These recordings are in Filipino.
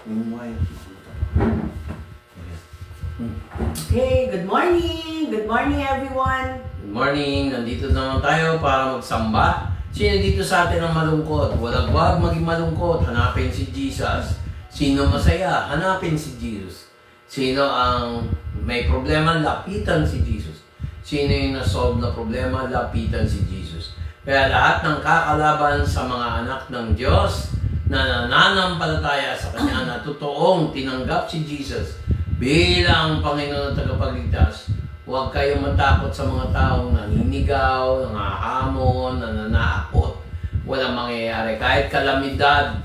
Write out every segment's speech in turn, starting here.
Yung mga yun. Okay, good morning! Good morning, everyone! Good morning! Nandito naman tayo para magsamba. Sino dito sa atin ang malungkot? Huwag maging malungkot. Hanapin si Jesus. Sino masaya? Hanapin si Jesus. Sino ang may problema? Lapitan si Jesus. Sino yung nasolve na problema? Lapitan si Jesus. Kaya lahat ng kakalaban sa mga anak ng Diyos na nananampalataya sa Kanya na totoong tinanggap si Jesus bilang Panginoon at tagapagligtas, huwag kayong matakot sa mga taong naninigaw, nangahamon, nananakot. Walang mangyayari. Kahit kalamidad,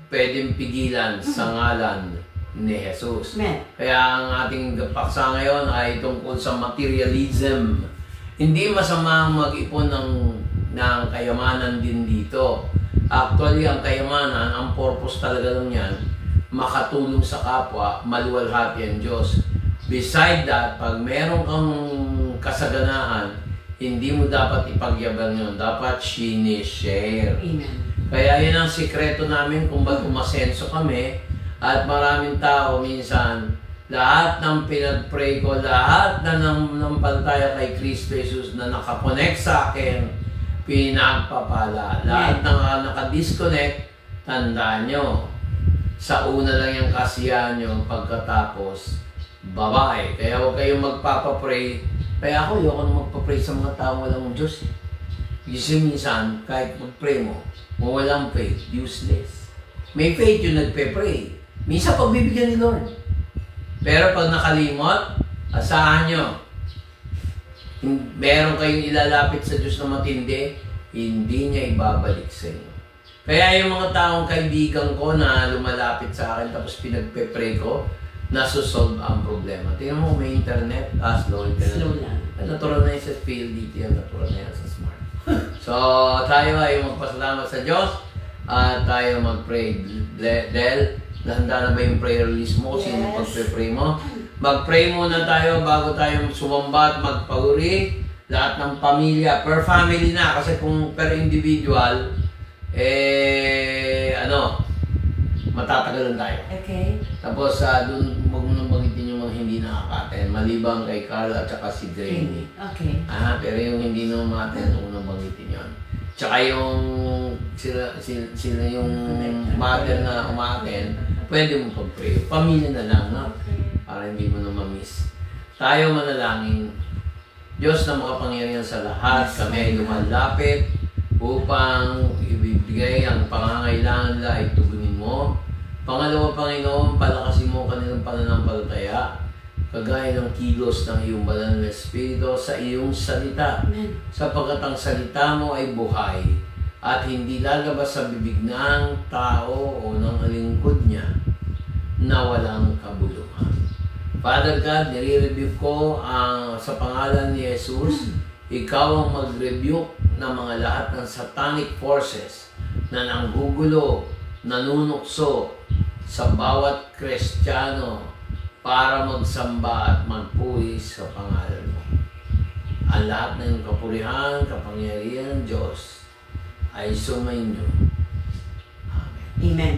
pwedeng pigilan sa ngalan ni Jesus. Amen. Kaya ang ating paksa ngayon ay tungkol sa materialism. Hindi masama mag-ipon ng kayamanan din dito. Actually, ang kayamanan, ang purpose talaga lang yan, makatulong sa kapwa, maluwalhati ang Diyos. Beside that, pag meron kang kasaganahan, hindi mo dapat ipagyabang yun. Dapat sinishare. Amen. Kaya yun ang sikreto namin kung ba't umasenso kami. At maraming tao minsan, lahat ng pinag-pray ko, lahat na ng pantaya kay Kristo Jesus na nakakonect sa akin, pinagpapala. Lahat na naka-disconnect, tandaan nyo, sa una lang yung kasiyahan nyo, pagkatapos, bye-bye. Kaya huwag kayong magpapapray. Kaya ako, ayoko nang magpapray sa mga taong walang Diyos. Kasi minsan, kahit mag-pray mo, kung walang faith, useless. May faith yung nagpe-pray. Minsan pagbibigyan ni Lord. Pero pag nakalimot, asahan nyo, meron kayong ilalapit sa Diyos na matindi, hindi niya ibabalik sa inyo. Kaya yung mga taong kaibigan ko na lumalapit sa akin tapos pinagpe-pray ko, nasusolve ang problema. Tingnan mo, may internet, slow internet. Slow lang. Natural na yun sa PLDT, natural na yan sa smart. So, tayo ay magpasalamat sa Diyos at tayo mag-pray. Del, nahanda na ba yung prayer list mo? Yes. Sino pag-pray mo? Mag-pray muna tayo bago tayo sumamba at magpauri. Lahat ng pamilya, per family na. Kasi kung per individual, matatagalan tayo. Okay. Tapos, doon, huwag mo nang bagitin yung mga hindi nakaka-attend. Maliban kay Carl at saka si Granny. Okay. Pero yung hindi naman ma-attend, huwag mo nang bagitin yun. Tsaka yung sila yung mother na uma-attend, pwede mo pag-pray. Pamilya na lang, no? Para hindi mo na ma-miss. Tayo manalangin. Diyos na makapangyarihan sa lahat, kami ay lumalapit upang ibibigay ang pangangailangan nila ay tugunin mo. Pangalawa, Panginoon, palakasin mo ang kanilang pananampalataya, kagaya ng kilos ng iyong banal na Espiritu sa iyong salita. Amen. Sapagkat ang salita mo ay buhay at hindi lalabas sa bibig ng tao o ng alingkod niya na walang kabuluhan. Father God, nire-rebuke ko sa pangalan ni Jesus, ikaw ang mag-rebuke ng mga lahat ng satanic forces na nanggugulo, nanunukso sa bawat Kristiyano para magsamba at magpuwis sa pangalan mo. Ang lahat ng kapurihan, kapangyarihan, Diyos ay sumainyo. Amen. Amen.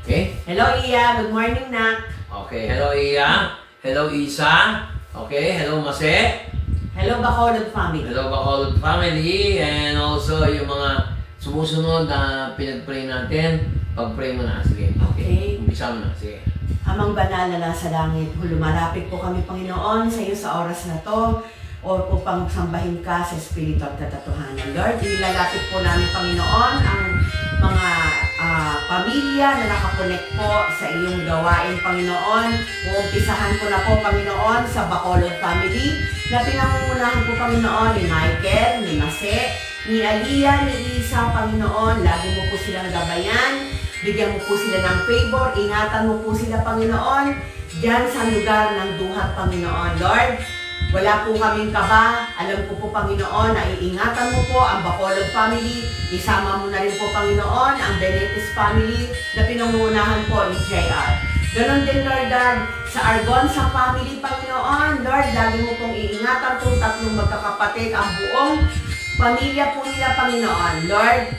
Okay? Hello, Iya. Good morning, Nak. Okay. Hello, Iya. Hello, Isa. Okay. Hello, Mase. Hello, Bacolod family. Hello, Bacolod family. And also, yung mga sumusunod na pinag-pray natin, pag-pray mo na. Sige. Okay. Umpisa mo na. Sige. Amang banal na nasa langit, lumalapit po kami, Panginoon, sa iyo sa oras na to, o upang sambahin ka sa Espiritu at katotohanan. Lord, inilalapit po namin, Panginoon, ang mga pamilya na nakakonect po sa iyong gawain, Panginoon. Uumpisahan ko na po, Paminoon, sa Bacolod family, na pinangungunahan po, Panginoon, ni Michael, ni Mase, ni Aliyah, ni Isa, Panginoon. Lagi mo po silang gabayan. Bigyan mo po sila ng favor. Ingatan mo po sila, Panginoon, diyan sa lugar ng duhat, Panginoon. Lord, wala po kaming kaba. Alam ko po, Panginoon, na iingatan mo po ang Bacolod family. Isama mo na rin po, Panginoon, ang Benitez family na pinangunahan po ni JR. Ganon din, Lord God, sa Argonza family, Panginoon. Lord, lagi mo pong iingatan po tatlong magkakapatid, ang buong pamilya po nila, Panginoon. Lord,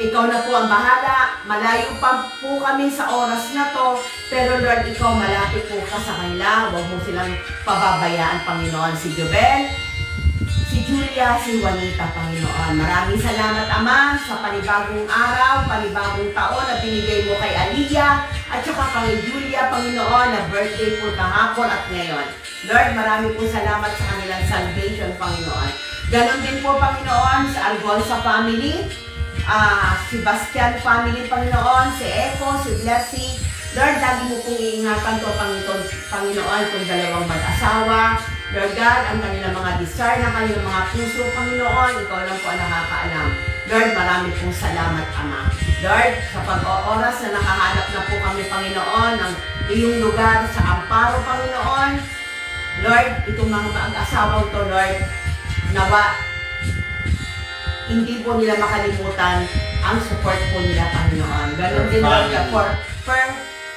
Ikaw na po ang bahala. Malayo pa po kami sa oras na to. Pero Lord, ikaw malapit po ka sa kanila. Huwag mo silang pababayaan, Panginoon. Si Jobel, si Julia, si Juanita, Panginoon. Maraming salamat, Ama, sa panibagong araw, panibagong taon na binigay mo kay Aliyah at saka kay Julia, Panginoon, na birthday po kahapon at ngayon. Lord, marami po salamat sa kanilang salvation, Panginoon. Ganon din po, Panginoon, sa Algonza family, si Bastian family, Panginoon, si Echo, si Blessy. Lord, lagi mo pong iingatan to, Panginoon, kung dalawang mag-asawa. Lord God, ang kanilang mga desire ng kanilang mga puso, Panginoon, ikaw lang po ang nakakaalam. Lord, marami pong salamat, Ama. Lord, sa pag-ooras na nakahanap na po kami, Panginoon, ng iyong lugar sa amparo, Panginoon. Lord, itong mga mag-asawang to, Lord, nawa, hindi po nila makalimutan ang support po nila, Panginoon. Ganon din, Lord, for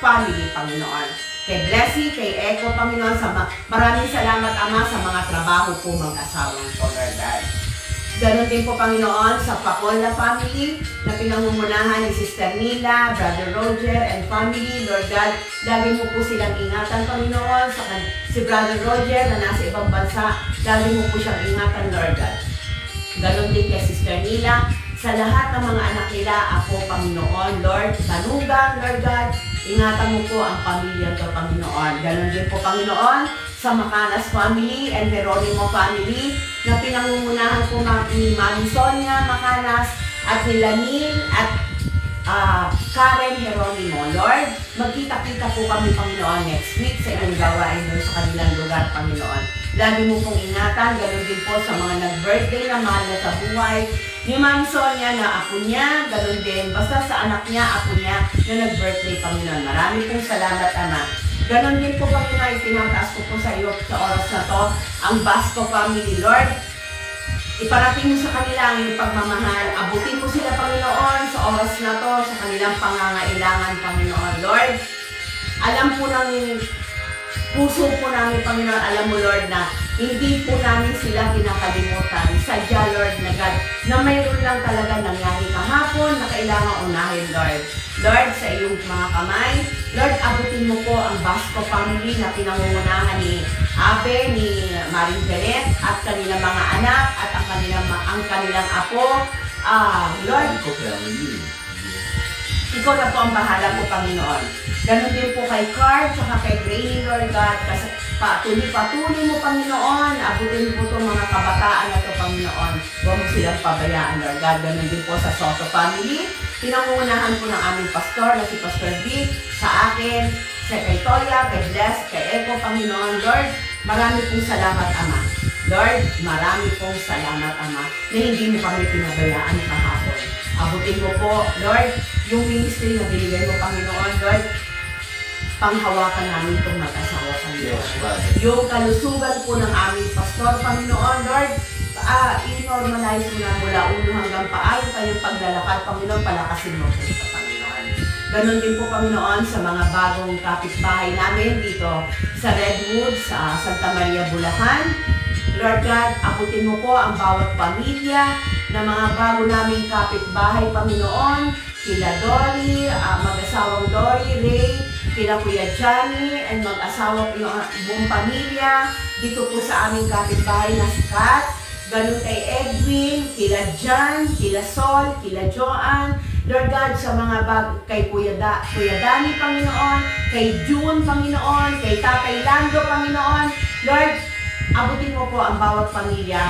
family, Panginoon. Kay Blessy, kay Echo, Panginoon, maraming salamat, Ama, sa mga trabaho po mag-asawang po, Lord God. Ganon din po, Panginoon, sa Pacola family na pinangumunahan ni Sister Nila, Brother Roger, and family, Lord God. Lagi mo po silang ingatan, Panginoon, si Brother Roger na nasa ibang bansa, lagi mo po siyang ingatan, Lord God. Ganon din kay Sister Nila, sa lahat ng mga anak nila, ako, Panginoon, Lord, Tanugang, Lord God, ingatan mo po ang pamilya to, Panginoon. Ganon din po, Panginoon, sa Macanas family and Geronimo family na pinangungunahan po ni Mami Sonia Macanas at ni Lanil at Karen Geronimo. Lord, magkita-kita po kami, Panginoon, next week sa inyong gawain doon sa kanilang lugar, Panginoon. Lagi mo pong ingatan, ganoon din po sa mga nag-birthday na mahal na sa buhay ni Mami Sonia na apo niya, ganoon din, basta sa anak niya, apo niya na nag-birthday, Panginoon. Marami pong salamat, Ama. Ganon din po, Panginoon, itinataas ko po sa iyo sa oras na to, ang Basco family, Lord. Iparating mo sa kanila ang iyong pagmamahal. Abutin mo sila, Panginoon, sa oras na to, sa kanilang pangangailangan, Panginoon, Lord. Alam po ng puso po namin, Panginoon, alam mo, Lord, na hindi po namin sila kinakalimutan. Sadya, Lord, na God, na mayroon lang talaga nangyari kahapon na kailangan unahin, Lord. Lord, sa iyong mga kamay, Lord, abutin mo po ang Basco family na pinangungunahan ni Abe, ni Maring Janet, at kanilang mga anak, at ang kanilang apo. Lord, ikaw na po ang bahala po, Panginoon. Ganon din po kay Card, saka kay Grainy, Lord God. Kasi patuloy mo, Panginoon. Abutin po itong mga kabataan na ito, Panginoon. Huwag mo silang pabayaan, Lord God. Ganon din po sa Soto family. Pinangungunahan po ng aming pastor na si Pastor Vic, sa akin, sa kay Toya, kay Bless, kay Echo, Panginoon. Lord, marami pong salamat, Ama. Lord, marami pong salamat, Ama, na hindi mo kami pinabayaan kahapon. Abutin mo po, Lord, yung ministry na binigay mo, Panginoon, Lord, panghawakan namin itong mag-asawa, Panginoon. Yung kalusugan po ng aming pastor, Panginoon, Lord, i-normalize mo na mula ulo hanggang paa yung kanyang paglalakad, Panginoon, palakasin mo po sa Panginoon. Ganon din po, Panginoon, sa mga bagong kapitbahay namin dito sa Redwood, sa Santa Maria, Bulacan. Lord God, abutin mo po ang bawat pamilya na mga bago naming kapitbahay, Panginoon, kila Dory, mag-asawang Dory, Ray, kila Kuya Johnny, and mag-asawa po yung buong pamilya, dito po sa aming kapitbahay na si Kat, ganun kay Edwin, kila John, kila Sol, kila Joanne, Lord God, sa mga kay Kuya Danny, Panginoon, kay June, Panginoon, kay Tatay Lando, Panginoon, Lord, abutin mo po ang bawat pamilya.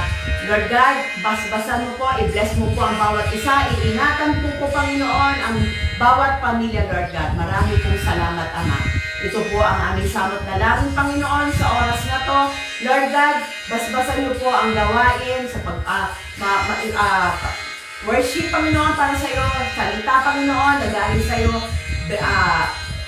Lord God, basbasan mo po, i-bless mo po ang bawat isa, iingatan po Panginoon, ang bawat pamilya, Lord God. Marami pong salamat, Ama. Ito po ang aming samot na langit, Panginoon, sa oras na to. Lord God, basbasan niyo po ang gawain sa worship, Panginoon, para sa iyo, salita, Panginoon, nagaling sa iyo,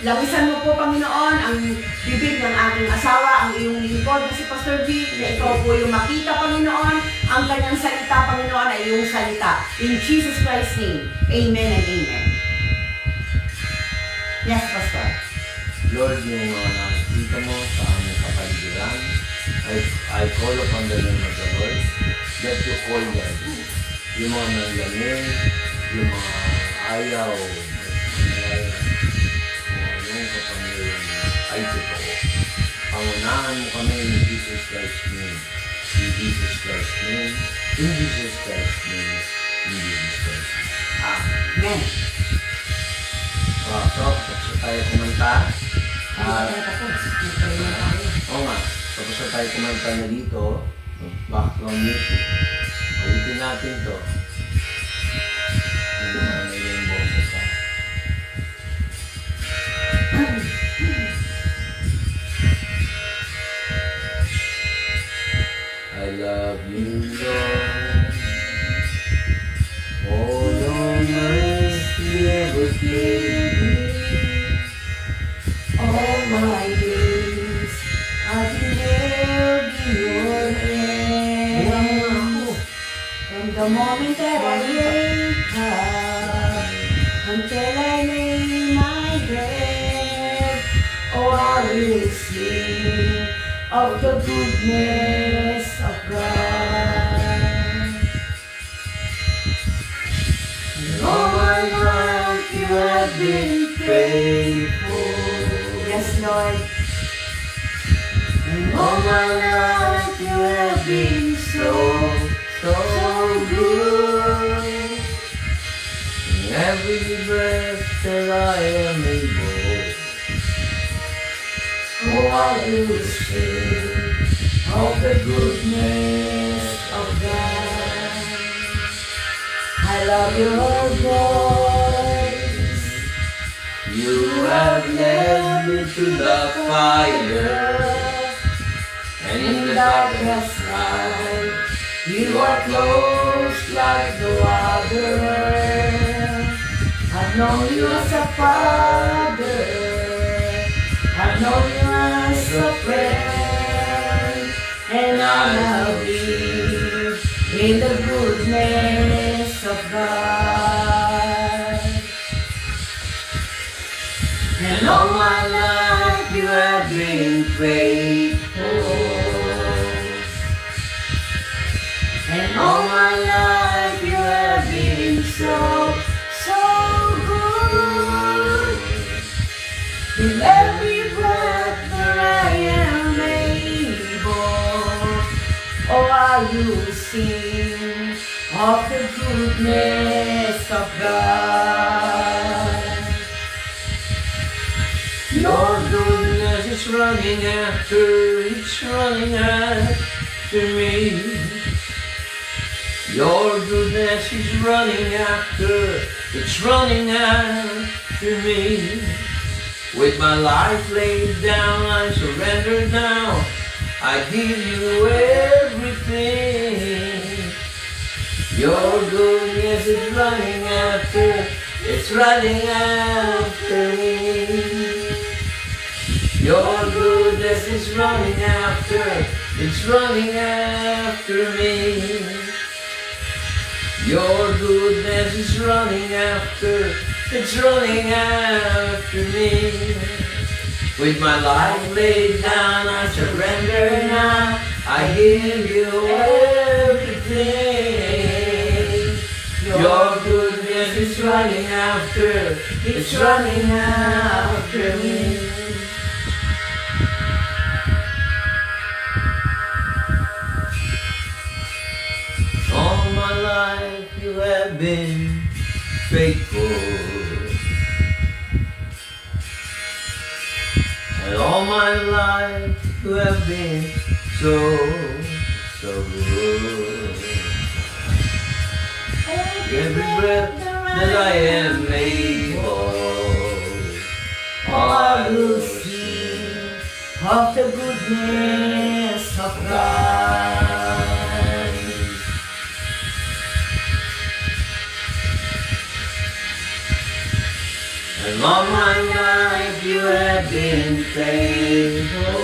lawisan mo po, Panginoon, ang bibig ng aking asawa, ang iyong lingkod na si Pastor Vic, na ikaw po yung makita, Panginoon, ang kanyang salita, Panginoon, ay iyong salita. In Jesus Christ's name, Amen and Amen. Yes, Pastor. Lord, yung mga nakikita mo sa aming kapaligiran, I call upon the name of the Lord, that you call them. Yung mga nanlamin, yung mga ayaw, anong kapangyarihan ay totoo. Pangunahan mo kami in Jesus Christ's name. In Jesus Christ's name. In Jesus Christ's name. In Jesus Christ's name. Amen. So, tayo kumanta. Nagpray na tayo. Oo nga, tapos na tayo kumanta na dito, background music. Ulitin natin to. Ano yung boses ha? I love you, Lord. For your mercy ever gave me. All my days, I've been held in your hand. From the moment that I wake up until I lay my head, oh, I will sing of the goodness of God. And all my life you have been faithful. Yes, Lord. And all my life you have been so good. And every breath that I am able, Oh, I will sing of the goodness of God. I love your voice. you have led me to the fire. And in the darkest night, You are close like no other. I've known you as a father. I've known you as a friend. And I have lived in the goodness of God. and all my life you have been faithful. And all my life you have been so good. In every breath that I am able, oh, I will sing of the goodness of God. Your goodness is running after, it's running after me. Your goodness is running after, it's running after me. With my life laid down, I surrender now. I give you everything. Your goodness is running after, it's running after me. Your goodness is running after, it's running after me. Your goodness is running after, it's running after me. With my life laid down, I surrender now. I give you everything. Your goodness is running after, it's running after me. All my life you have been faithful. And all my life you have been so good. Every breath that I am able, I will sing of the goodness of God. And all my life you have been faithful.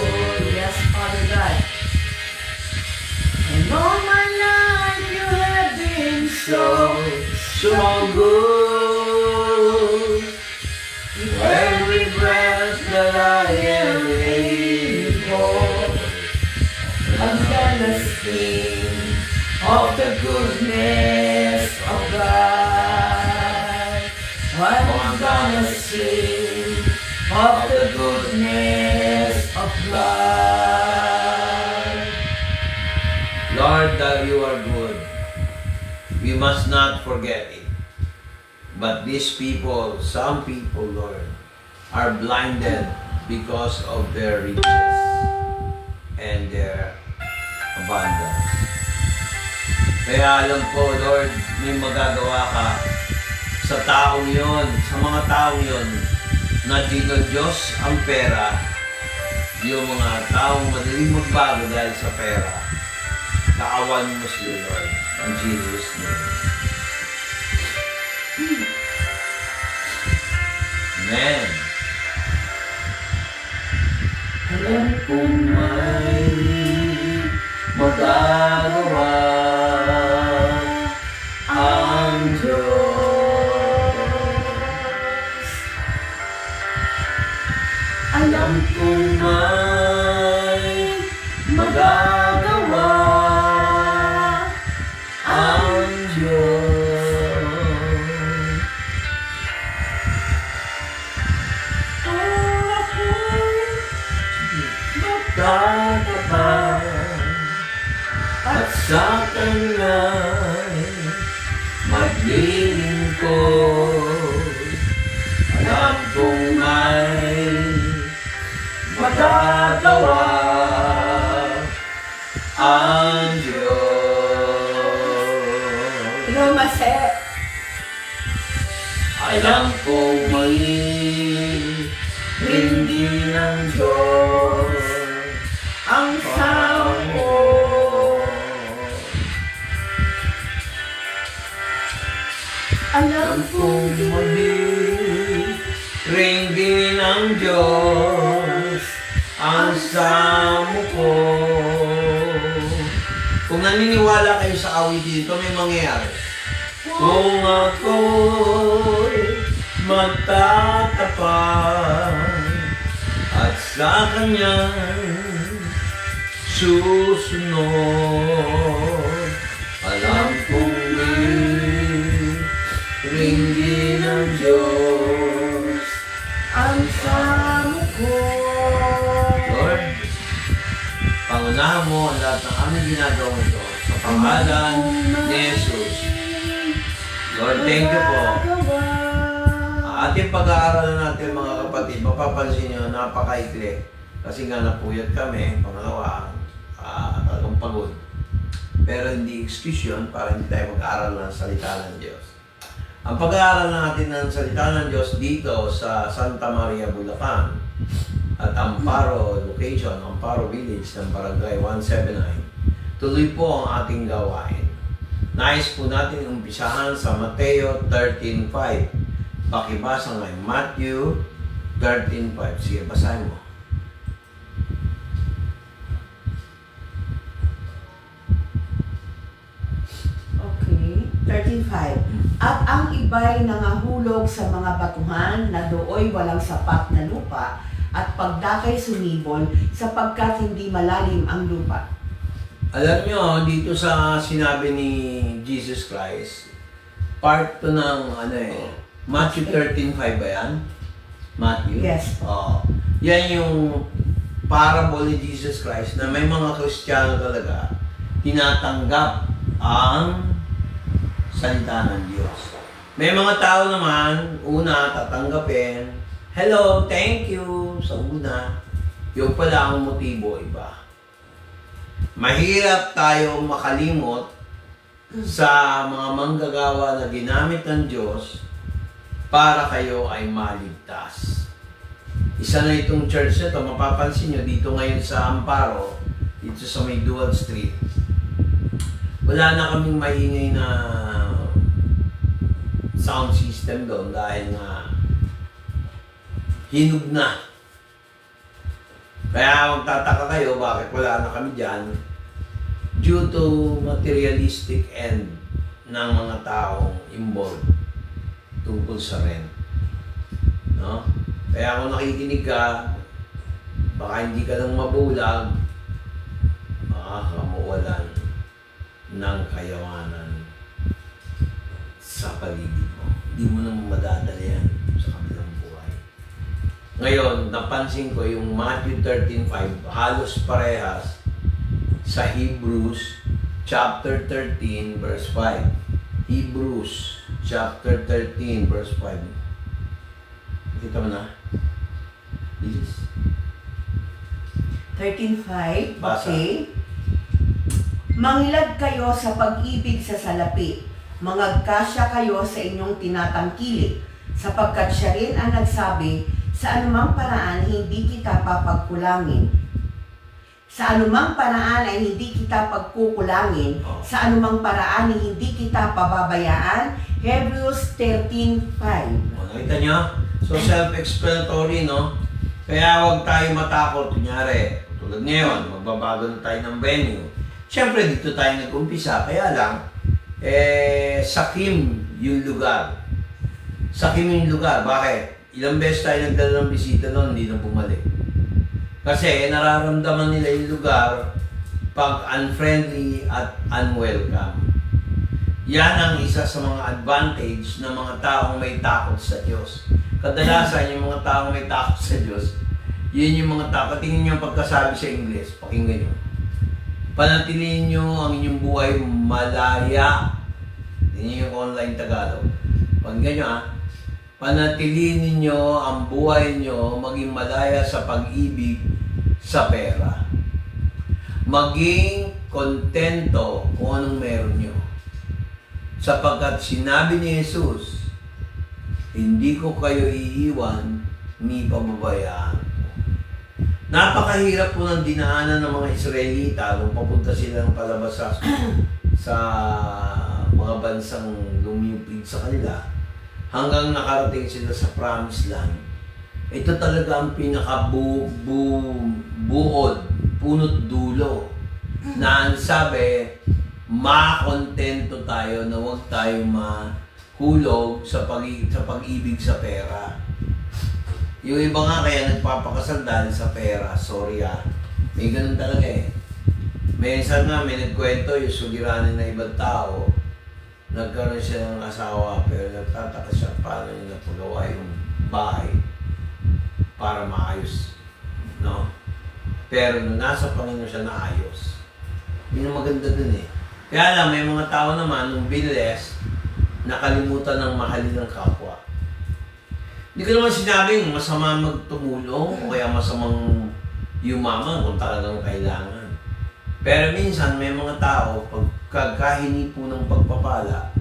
Yes, Father God. And all my life you have been So good. Every breath that I am able, I'm gonna sing of the goodness of God. sing of the goodness of God. Lord, that you are good. We must not forget it. But these people, some people, Lord, are blinded because of their riches and their abundance. Kaya alam ko, Lord, may magagawa ka sa taong yon, sa mga taong yon, na Diyos ang pera, yung mga taong madaling magbago dahil sa pera. Kaawan mo sila, Lord, in Jesus' name. Amen. Alam kong may magagawa ang Diyos. Alam kong may magagawa ang Diyos. Kung ako'y magtatapat at sa Kanya'y maglilingkod, alam kong may magagawa ang Diyos. Lumase. Alam kong may hindi ng Diyos Ang sampo. Alam kong ringgin ng Diyos ang samo ko. Kung naniniwala kayo sa awit dito, may mangyayari. Kung ako'y magtatapat at sa Kanya susunod, alam kong ringgin ng Diyos ang samo ko. Lord, pangunahan mo ang lahat ng aming ginagawa ito sa pangalan ni Jesus. Lord, thank you po. Ang ating pag-aaralan natin mga kapatid, mapapansin nyo, napakaikli. Kasi nga napuyat kami, pangalawa, talagang pagod. Pero hindi excuse yun para hindi tayo mag-aaral ng salita ng Diyos. Ang pag-aaral natin ng salita ng Diyos dito sa Santa Maria, Bulacan at Amparo location, Amparo Village ng Barangay 179, tuloy po ang ating gawain. Nais po natin umpisahan sa Mateo 13:5. Pakibasa ngayon, Matthew 13:5. Sige, basahin mo. Okay. 13:5. At ang iba'y nangahulog sa mga batuhan na dooy walang sapat na lupa at pagdakay sumibol sapagkat hindi malalim ang lupa. Alam nyo, dito sa sinabi ni Jesus Christ, part to ng Matthew 13:5 ba yan? Matthew? Yes. Yan yung parable ni Jesus Christ na may mga Kristiyano talaga tinatanggap ang salita ng Diyos. May mga tao naman, una, tatanggapin, hello, thank you, sa una. Yung pala ang motibo, iba. Mahirap tayo makalimot sa mga manggagawa na ginamit ng Diyos para kayo ay maligtas. Isa na itong church na ito, mapapansin nyo dito ngayon sa Amparo, dito sa may Dual Street. Wala na kaming maingay na sound system doon dahil nga hinog na. Kaya magtataka kayo bakit wala na kami dyan due to materialistic end ng mga taong involved tungkol sa rent. No? Kaya kung nakikinig ka, baka hindi ka lang mabulag, makakamuwalan ng kayawanan sa paligid mo. Hindi mo naman madadala yan sa kabilang buhay. Ngayon, napansin ko yung Matthew 13:5, halos parehas sa Hebrews chapter 13 verse 5. Hebrews chapter 13 verse 5. Kita mo na? Please. 13:5, Basa. okay. Mangilad kayo sa pag-ibig sa salapi, mangagkasya kayo sa inyong tinatangkilik, sapagkat siya rin ang nagsabi, sa anumang paraan hindi kita papagkulangin. Sa anumang paraan ay hindi kita pagkukulangin, sa anumang paraan ay hindi kita pababayaan. Hebrews 13:5. Nakita nyo? So, self-explanatory, no? Kaya huwag tayo matakot. Kunyari, tulad ngayon, magbabago na tayo ng venue. Siyempre, dito tayo nag-umpisa. Kaya lang, sakim yung lugar. Sakim yung lugar. Bakit? Ilang beses tayo nagdala ng bisita noon, hindi na bumalik. Kasi nararamdaman nila yung lugar pag unfriendly at unwelcome. Yan ang isa sa mga advantage ng mga taong may takot sa Diyos. Kadalasan yung mga taong may takot sa Diyos, yun yung mga takot. Tingin nyo ang pagkasabi sa English, pakinggan nyo. Panatilihin nyo ang inyong buhay malaya. Tingin nyo yung online Tagalog. Pakinggan nyo panatilihin ninyo ang buhay nyo maging malaya sa pag-ibig sa pera. Maging kontento kung anong meron nyo. Sapagkat sinabi ni Jesus, hindi ko kayo iiwan, ni pababayaan ko. Napakahirap po ng dinaanan ng mga Israelita nung papunta sila ng palabas sa mga bansang lumipig sa kanila. Hanggang nakarating sila sa promised land. Ito talaga ang pinaka-buod, punot dulo, na ang sabi, makontento tayo na huwag tayo mahulog sa pag-ibig sa pera. Yung iba nga kaya nagpapakasal dahil sa pera, sorry may ganun talaga Minsan nga may nagkwento yung sugiranin na ibang tao, nagkaroon siya ng asawa pero nagtataka siya paano niya napagawa yung bahay para maayos. No? Pero nung nasa Panginoon siya naayos. Yun ang maganda dun Kaya lang, may mga tao naman nung bilis, nakalimutan ng mahalin ng kapwa. Hindi ko naman sinabing masama magtumulong o kaya masamang yumaman kung talagang kailangan. Pero minsan may mga tao, pagkakahingi po ng pagpapala,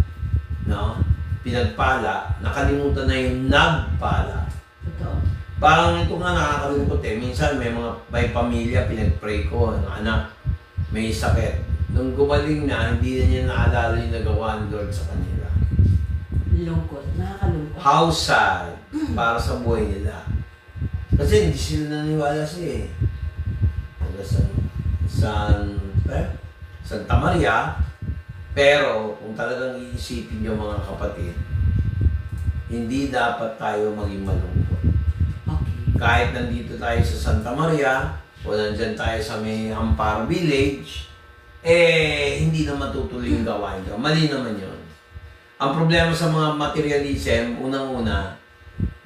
pinagpala, nakalimutan na yung nagpala. Totoo. Parang ito nga nakakalungkot Minsan may pamilya, pinag-pray ko, ang anak, may sakit. Nung gumaling na, hindi na niya naalala yung nagawa ni Lord sa kanila. Lungkot, nakakalungkot. How sad para sa buhay nila. Kasi hindi sila naniwala siya Santa Maria, pero kung talagang iisipin niyo mga kapatid, hindi dapat tayo maging malungkot. Okay. Kahit nandito tayo sa Santa Maria, o nandyan tayo sa may Amparo Village, hindi na matutuloy yung gawain ko. Mali naman yun. Ang problema sa mga materialism, unang-una,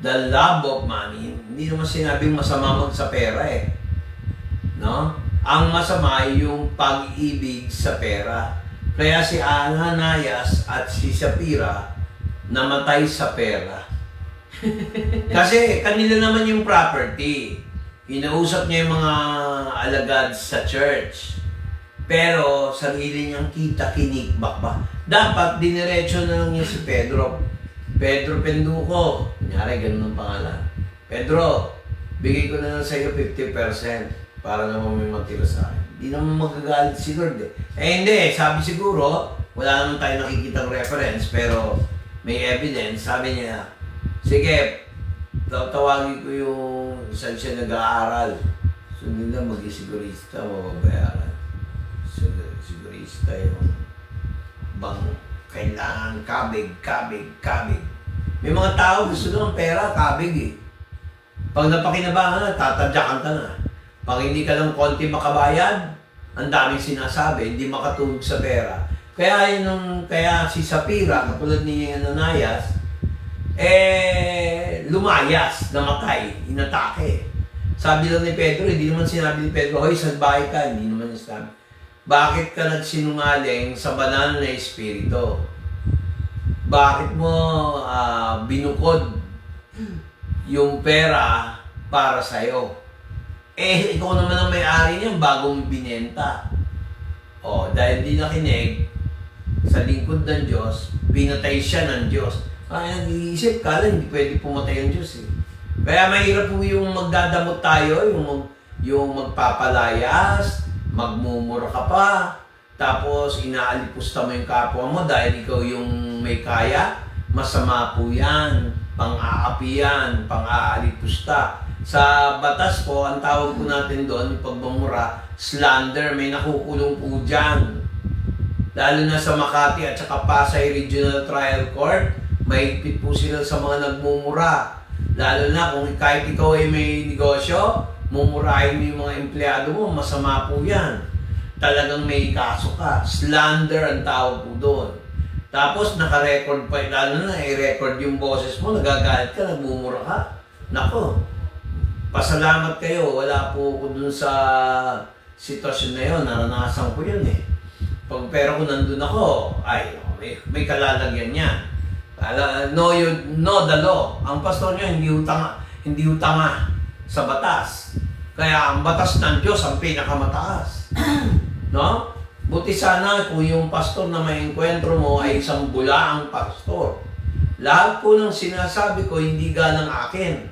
the love of money, hindi naman sinabing masama sa pera No? Ang masama ay yung pag-ibig sa pera. Kaya si Ananias at si Sapphira namatay sa pera. Kasi kanila naman yung property. Inausap niya yung mga alagad sa church. Pero sarili niyang kita, kinikbak ba? Dapat diniretso na lang niya si Pedro. Pedro Penduko. Kunyari, ganun ang pangalan. Pedro, bigay ko na lang sa iyo 50%. Para naman may magtira sa akin. Hindi naman magagalit si Lord hindi, sabi siguro, wala naman tayo nakikitang reference, pero may evidence. Sabi niya, sige, tawagin ko yung saan siya nag-aaral. So nila mag-isigurista, mababayaran. Sigurista yung kailangan kabig. May mga tao gusto ng pera, kabig Pag napakinabangan na, tatadyakan ka na. Pag hindi ka lang konti makabayad, ang daming sinasabi, hindi makatulog sa pera. Kaya si Sapphira, katulad ni Ananias, lumayas, namatay, inatake. Sabi lang ni Pedro, hindi naman sinabi ni Pedro, hoy, salbahe ka, hindi naman niya sinabi. Bakit ka nagsinungaling sa banal na espiritu? Bakit mo binukod yung pera para sa'yo? Ikaw naman ang may-ari niyan bago mo binenta. Dahil di nakinig sa lingkod ng Diyos, pinatay siya ng Diyos. Kaya nag-iisip ka lang, hindi pwede pumatay ang Diyos eh. Kaya mahirap po yung magdadamot tayo, yung magpapalayas, magmumura ka pa, tapos inaalipusta mo yung kapwa mo dahil ikaw yung may kaya. Masama po yan, pang-aapi yan, pang-aalipusta. Sa batas po, ang tawag po natin doon, yung pagmamura, slander, may nakukulong po dyan. Lalo na sa Makati at saka Pasay Regional Trial Court, mahigpit po sila sa mga nagmumura. Lalo na kung kahit ikaw ay may negosyo, mumurahin mo yung mga empleyado mo, masama po yan. Talagang may kaso ka. Slander ang tawag po doon. Tapos naka-record pa, lalo na i-record yung boses mo, nagagalit ka, nagmumura ka. Nako, pasalamat kayo, wala po ko dun sa sitwasyon na yun, naranasan ko yun eh. Pero kung nandun ako, ay, may kalalagyan yan. Know the law. Ang pastor niya hindi utanga sa batas. Kaya ang batas ng Diyos ang pinakamataas. No? Buti sana kung yung pastor na may enkwentro mo ay isang bulaang pastor. Lahat po ng sinasabi ko hindi ganang akin,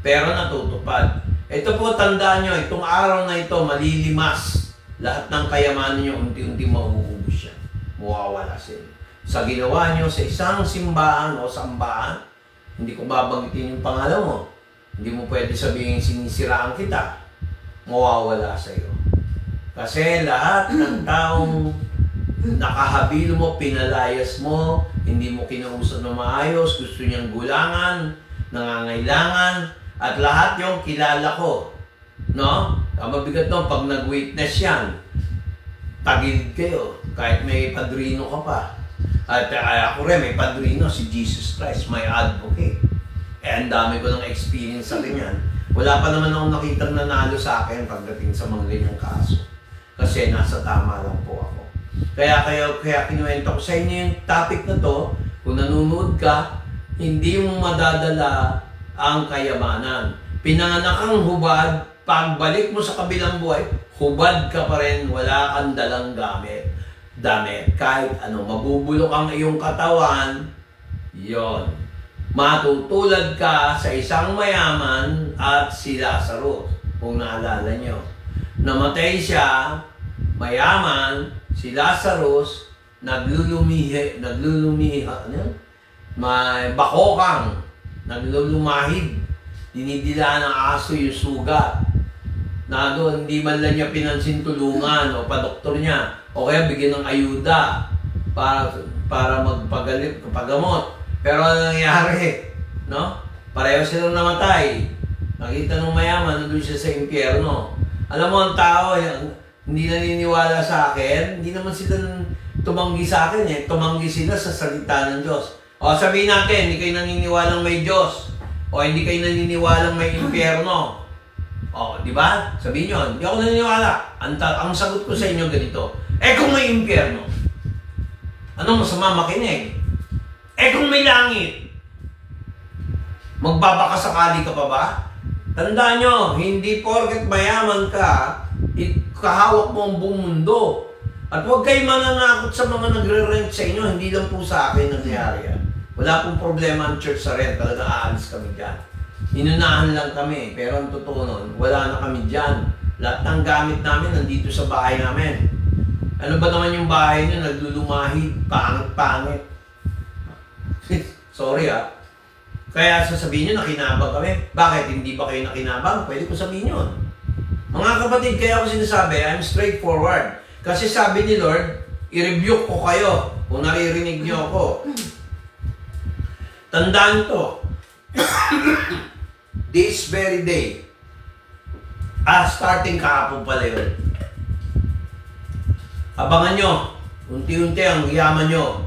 pero natutupad. Ito po, tandaan nyo, itong araw na ito malilimas. Lahat ng kayamanan nyo unti-unti mauubos yan. Mawawala sila. Sa ginawa nyo sa isang simbahan o sambahan, hindi ko babanggitin yung pangalan mo. Hindi mo pwede sabihin sinisiraan kita. Mawawala sa iyo. Kasi lahat ng taong nakahabilo mo, pinalayas mo, hindi mo kinausap na maayos, gusto niyang gulangan, nangangailangan, at lahat yung kilala ko. No? Ang mabigat nun, pag nag-witness yan, tagilid kayo, kahit may padrino ka pa. At ako rin, may padrino, si Jesus Christ, my advocate. Ang dami ko ng experience sa ganyan. Wala pa naman akong nakitang nanalo sa akin pagdating sa mga ganyang kaso. Kasi nasa tama lang po ako. Kaya kinuwento ko sa inyo yung topic na to, kung nanonood ka, hindi mo madadala ang kayamanan. Pinanganak kang hubad, pagbalik mo sa kabilang buhay, hubad ka pa rin, wala kang dalang damit, kahit ano, mabubulok ang iyong katawan, yon. Matutulad ka sa isang mayaman at si Lazarus, kung naalala nyo. Namatay siya, mayaman, si Lazarus, naglulumiha, may bakokang, naglulumahid, dinidilaan ng aso yung sugat. Na doon, hindi man lang niya pinansin tulungan o padoktor niya, o kaya bigyan ng ayuda para pagamot. Pero ano nangyari? No? Pareho silang namatay. Nakita ng mayaman, nandun siya sa impyerno. Alam mo, ang tao, hindi naniniwala sa akin, hindi naman sila tumanggi sa akin eh. Tumanggi sila sa salita ng Diyos. O sabihin natin, hindi kayo naniniwalang may Diyos. O hindi kayo naniniwalang may impyerno. O, di ba? Sabihin nyo, hindi ako naniniwala. Ang sagot ko sa inyo ganito, kung may impyerno, ano masama makinig? Kung may langit, magbabakasakali ka pa ba? Tandaan nyo, hindi porket mayaman ka, kahawak mo ang buong mundo. At huwag kayo mananakot sa mga nagre-rent sa inyo, hindi lang po sa akin nangyari yan. Wala pong problema ang church sa rent, talaga aalis kami dyan. Inunahan lang kami, pero ang totoo nun, wala na kami dyan. Lahat ng gamit namin nandito sa bahay namin. Ano ba naman yung bahay nyo, naglulumahid, pangit-pangit. Sorry Kaya sasabihin nyo, nakinabang kami. Bakit? Hindi ba kayo nakinabang? Pwede ko sabihin yun. Mga kapatid, kaya ako sinasabi, I'm straightforward. Kasi sabi ni Lord, i-rebuke ko kayo kung naririnig nyo ako. Tandaan to. This very day, starting kahapon pala yun. Abangan nyo, unti-unti ang yaman nyo.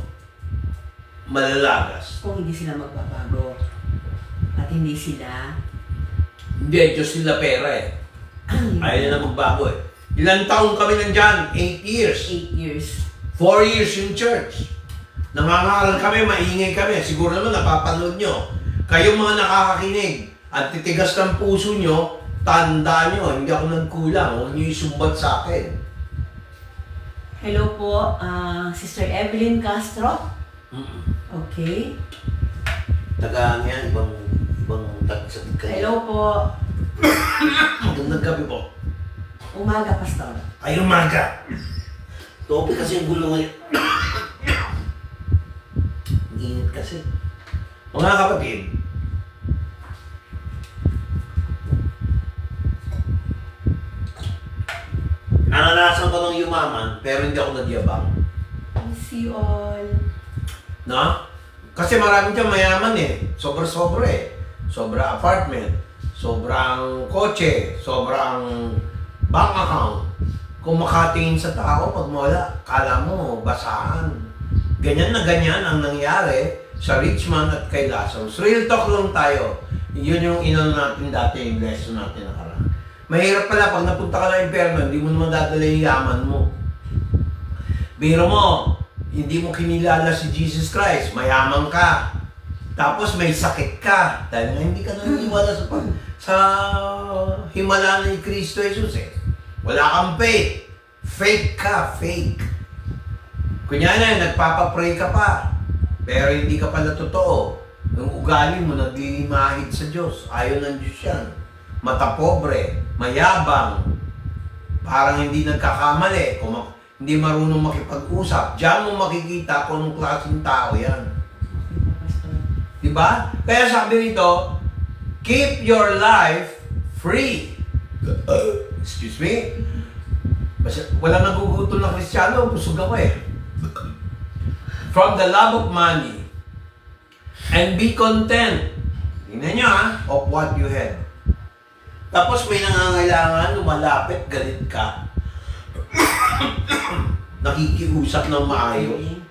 malalagas. Kung hindi sila magbabago at hindi sila Hindi, Diyos sila pera eh. Ayaw na magbago eh. Ilang taon kami nandyan? 8 years. 8 years. 4 years yung church. Nangangaral kami, maingay kami. Siguro naman napapanood nyo. Kayong mga nakakakinig at titigas ng puso nyo, tandaan nyo, hindi ako nagkulang. Huwag nyo isumbat sa akin. Hello po, Sister Evelyn Castro. Okay. Taga niya, ibang tagsatid ka. Hello po. Magandang gabi po. Umaga, Pastor. Ay, umaga. Topic kasi yung gulo ngayon. Ang init kasi. Mga kapatid, naranasan ko ng yumaman, pero hindi ako nagyabang. See you all. No? Kasi marami dyan mayaman eh. Sobra-sobra eh. Sobra apartment, sobrang kotse, sobrang bank account. Kung makatingin sa tao, pag mawala, kala mo, basahan. Ganyan na ganyan ang nangyari sa rich man at kay Lazarus. Real talk lang tayo. Yun yung inano natin dati, yung lesson natin nakaraan. Mahirap pala pag napunta ka ng impyerno, hindi mo naman dadala yung yaman mo. Biro mo, hindi mo kinilala si Jesus Christ, mayaman ka. Tapos may sakit ka. Dahil nga hindi ka naniniwala sa himala ni Kristo Jesus eh. Wala kang faith. Fake ka, fake. Kunyari, nagpapapray ka pa. Pero hindi ka pala totoo. Yung ugali mo, naglimahid sa Diyos. Ayaw ng Diyos yan. Mata pobre, mayabang. Parang hindi nagkakamali. Hindi marunong makipag-usap. Diyan mo makikita kung anong klaseng tao yan. Diba? Kaya sabi rito, keep your life free. Excuse me? Walang nagugutom na Kristiyano, busog ako eh. From the love of money, and be content. Tingnan nyo of what you have. Tapos may nangangailangan, lumalapit, galit ka. Nakikiusap ng maayos.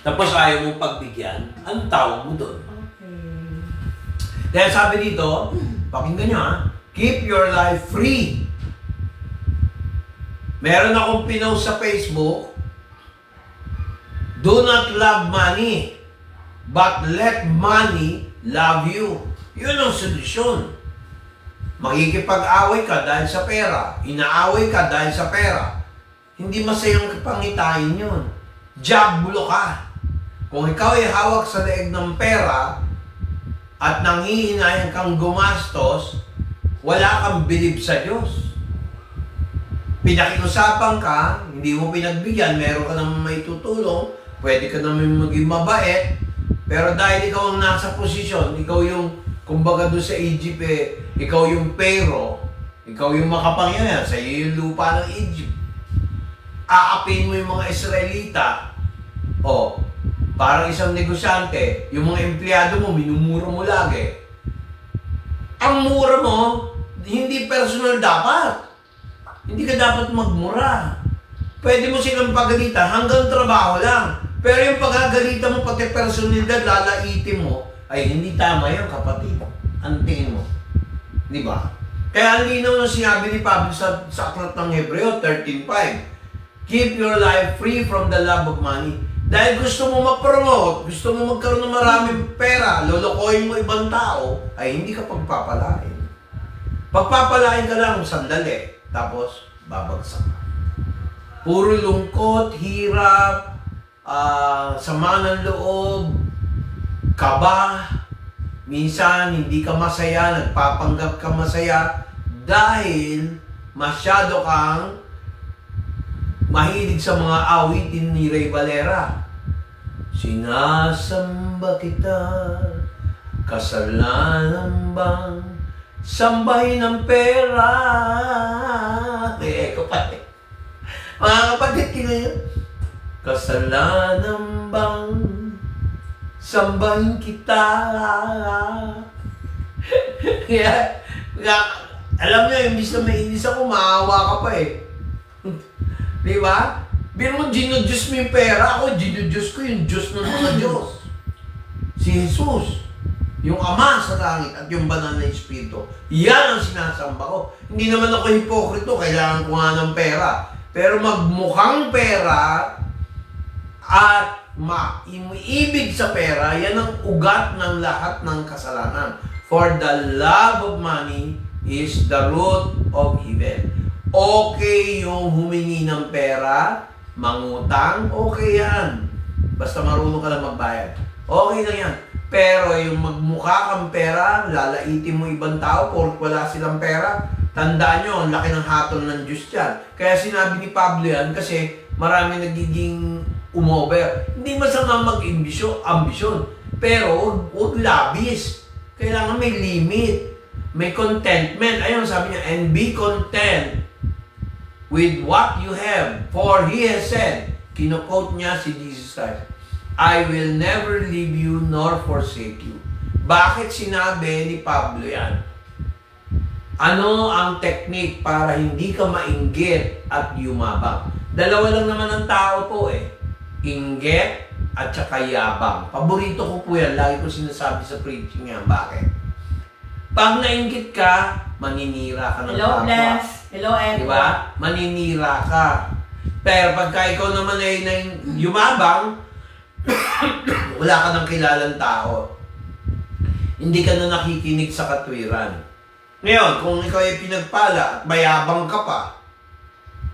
Tapos ayaw mong pagbigyan, anong tawag mo doon? Okay. Kaya sabi dito, pakinggan nyo keep your life free. Meron akong pinost sa Facebook, do not love money, but let money love you. Yun ang solusyon. Makikipag-away ka dahil sa pera, inaaway ka dahil sa pera. Hindi masayang pangitain yun. Diablo ka. Kung ikaw ay hawak sa leeg ng pera at nanghihinayan kang gumastos, wala kang bilib sa Diyos. Pinakiusapan ka, hindi mo pinagbigyan, meron ka naman may tutulong, pwede ka naman maging mabait, pero dahil ikaw ang nasa posisyon, ikaw yung, kumbaga doon sa Egypt ikaw yung Pharaoh, ikaw yung makapangyarihan, sa iyo yung lupa ng Egypt. Aapin mo yung mga Israelita, parang isang negosyante, yung mga empleyado mo, minumura mo lagi. Ang mura mo, hindi personal dapat. Hindi ka dapat magmura. Pwede mo silang pagalitan hanggang trabaho lang. Pero yung pagagalitan mo, pati personalidad, lalaitin mo, ay hindi tama yan, kapatid. Antingin mo. Di ba? Kaya ang linaw na sinabi ni Pablo sa aklat ng Hebreo 13:5, keep your life free from the love of money. Dahil gusto mo ma-promote, gusto mo magkaroon ng maraming pera, lolokohin mo ibang tao, ay hindi ka pagpapalain. Pagpapalain ka lang sandali, tapos babagsak ka. Puro lungkot, hirap, sama ng loob, kaba, minsan hindi ka masaya, nagpapanggap ka masaya, dahil masyado kang mahilig sa mga awitin ni Ray Valera. Sinasamba kita, kasalanan bang sambahin ng pera? Eko pa eh. Mga kapatid, kinayo. Kasalanan bang sambahin kita? kaya, alam niyo, imbis na mainis ako, maawa ka pa eh. Di ba? Biro mo, ginudyos mo yung pera. Ako, ginudyos ko yung Diyos ng mga Diyos. Si Jesus. Yung Ama sa langit at yung banal na Espiritu. Yan ang sinasamba ko. Hindi naman ako hipokrito. Kailangan ko nga ng pera. Pero magmukhang pera at maiibig sa pera, yan ang ugat ng lahat ng kasalanan. For the love of money is the root of evil. Okay yung humingi ng pera, mangutang, okay yan. Basta marunong ka lang magbayad. Okay lang yan. Pero yung magmukha kang pera, lalaitin mo ibang tao pork wala silang pera, tandaan nyo, ang laki ng hatol ng Diyos yan. Kaya sinabi ni Pablo yan kasi marami nagiging umover. Hindi masama mag-ambisyon. Pero huwag labis. Kailangan may limit. May contentment. Ayun, sabi niya, and be content with what you have. For He has said, kino-quote niya si Jesus Christ, I will never leave you nor forsake you. Bakit sinabi ni Pablo yan? Ano ang technique para hindi ka mainggit at yumabang? Dalawa lang naman ang tao po eh. Inggit at saka yabang. Paborito ko po yan. Lagi ko sinasabi sa preaching yan. Bakit? Pag nainggit ka, maninira ka ng Hello, kapwa. Bless. Hello, Ed. Diba? Maninira ka. Pero pagka ikaw naman ay yumabang, wala ka ng kilalang tao. Hindi ka na nakikinig sa katwiran. Ngayon, kung ikaw ay pinagpala at mayabang ka pa,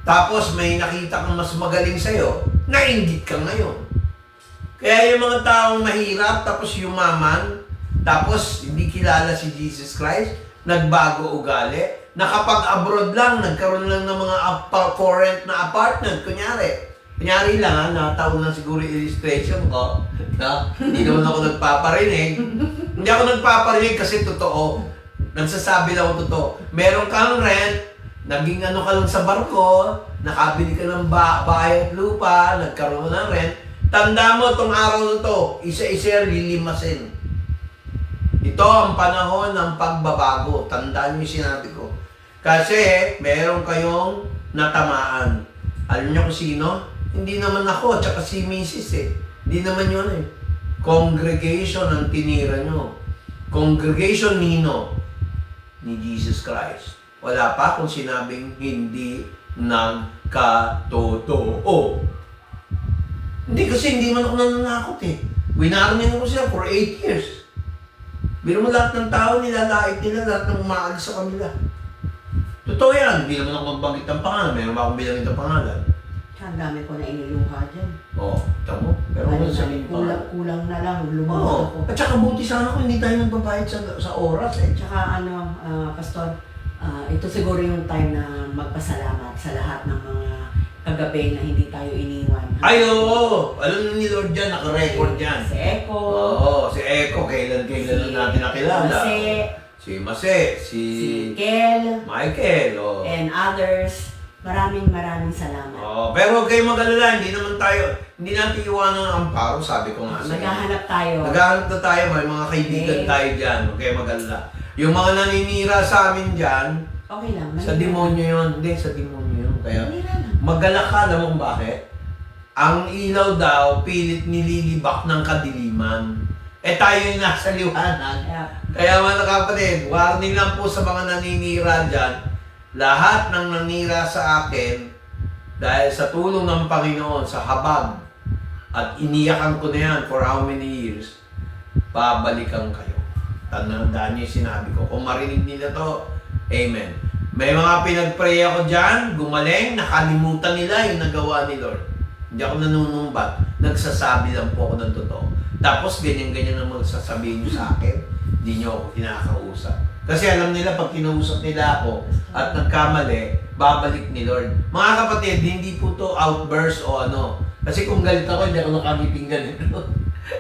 tapos may nakita kang mas magaling sa'yo, nainggit ka ngayon. Kaya yung mga taong mahirap, tapos yumaman, tapos hindi kilala si Jesus Christ, nagbago ugali, nakapag-abroad lang, nagkaroon lang ng mga foreign na apartment, kunyari lang nataon lang siguro yung illustration ko, no? Hindi naman ako nagpaparinig. Hindi ako nagpaparinig kasi totoo. Nagsasabi lang ako totoo. Meron kang rent, naging ano ka lang sa barko, nakabili ka ng bahay at lupa, nagkaroon ng rent, tanda mo itong araw na to, isa-isa lilimasin. Ito ang panahon ng pagbabago. Tandaan niyo yung sinabi ko. Kasi meron kayong natamaan. Alam niyo kung sino? Hindi naman ako, tsaka si Mrs. eh. Hindi naman yun eh. Congregation ang tinira nyo. Congregation nino? Ni Jesus Christ. Wala pa kung sinabing hindi nagkatotoo. Hindi kasi hindi man ako nananakot eh. Winarnin ko siya for 8 years. Biro mo lahat ng tao, nilalait nila, lahat ng umaalis sa kanila. Totoo yan. Hindi naman ako magbanggit ng pangalan. Meron ba akong bilangin ng pangalan? Ang dami ko na iniluha dyan. Oo, tamo. Pero kung sabihin pa. Kulang na lang, lumabot Oo. ako. At saka buti sana kung hindi tayo nagbabayad sa oras eh. Tsaka Pastor, ito siguro yung time na magpasalamat sa lahat ng mga kagabi na hindi tayo iniwan. Ay, oo. Alam ni Lord dyan, naka-record dyan. Si Eko. Oo, si Eko. Kailan na natin nakilala. Si Mase. Si Kel. Michael. Oh. And others. Maraming salamat. Oh, pero huwag kayong mag-alala, hindi natin iwanan ang amparo, sabi ko nga. Naghahanap tayo. Naghahanap na tayo, may mga kaibigan tayo dyan, huwag kayong mag-alala. Yung mga naninira sa amin dyan, okay lang. sa demonyo yun. Hindi, sa demonyo yun. Kaya mag-alala ka, alam mo bakit? Ang ilaw daw, pilit nililibak ng kadiliman. Eh tayo yung nasa liwanag. Yeah. Kaya mga kapatid, warning lang po sa mga naninira dyan. Lahat ng nanira sa akin, dahil sa tulong ng Panginoon, sa habag, at iniyakan ko na yan for how many years, babalikan kayo. Tandaan niyo yung sinabi ko. Kung marinig nila to, amen. May mga pinag-pray ako dyan, gumaling, nakalimutan nila yung nagawa ni Lord. Hindi ako nanunumbat. Nagsasabi lang po ako ng totoo. Tapos ganyan-ganyan ang magsasabihin niyo sa akin. Hindi niyo ako kinakausap. Kasi alam nila, pag kinausap nila ako at nagkamali, babalik ni Lord. Mga kapatid, hindi po to outburst o ano. Kasi kung galit ako, hindi ako nakangiping ganito.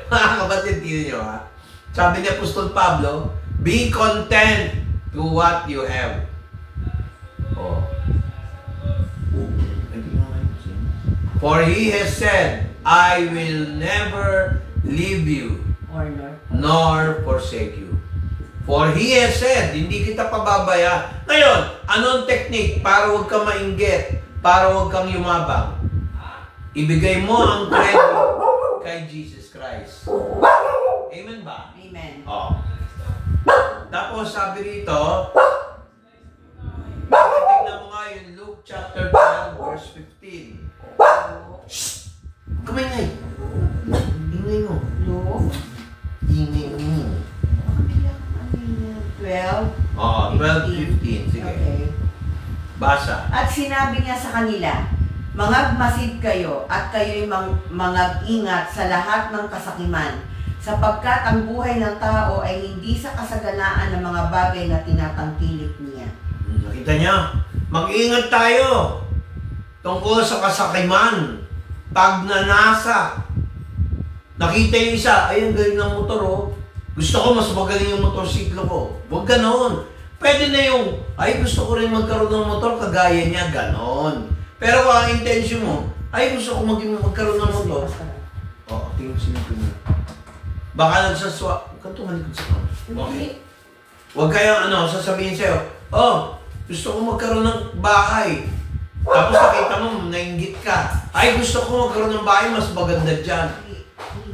Mga kapatid, tingnan nyo ha. Sabi ni Apostol Pablo, be content to what you have. Oh. For He has said, I will never leave you nor forsake you. For He has said, hindi kita pababaya. Ngayon, anong technique para huwag ka mainggit? para huwag kang yumabang. Ibigay mo ang credit kay Jesus Christ. Amen ba? Amen. Oh. Tapos sabi rito, tingnan mo nga yung Luke chapter 12 verse 15. Shhh! Kamingay! Ingay mo. Luke? Ingay mo. 12? Oo, 12:15. Sige. Okay. Basa. At sinabi niya sa kanila, mangagmasid kayo at kayo'y mangag-ingat sa lahat ng kasakiman, sapagkat ang buhay ng tao ay hindi sa kasaganaan ng mga bagay na tinatangkilik niya. Nakita niya, mag-ingat tayo tungkol sa kasakiman, pagnanasa. Nakita yung isa, ay ang galing ng motor oh. Gusto ko mas magaling yung motorsiklo ko. Huwag ganon. Pwede na yung, ay gusto ko rin magkaroon ng motor, kagaya niya, ganon. Pero kung ang intention mo, ay gusto ko magkaroon ng motor. Oo, tingin ko sinipin mo. Baka nagsaswa, huwag kang tumalikod sa kama. Okay. Huwag kayong sasabihin sa'yo, oh, gusto ko magkaroon ng bahay. Tapos nakita mo, nainggit ka. Ay, gusto ko magkaroon ng bahay, mas maganda dyan.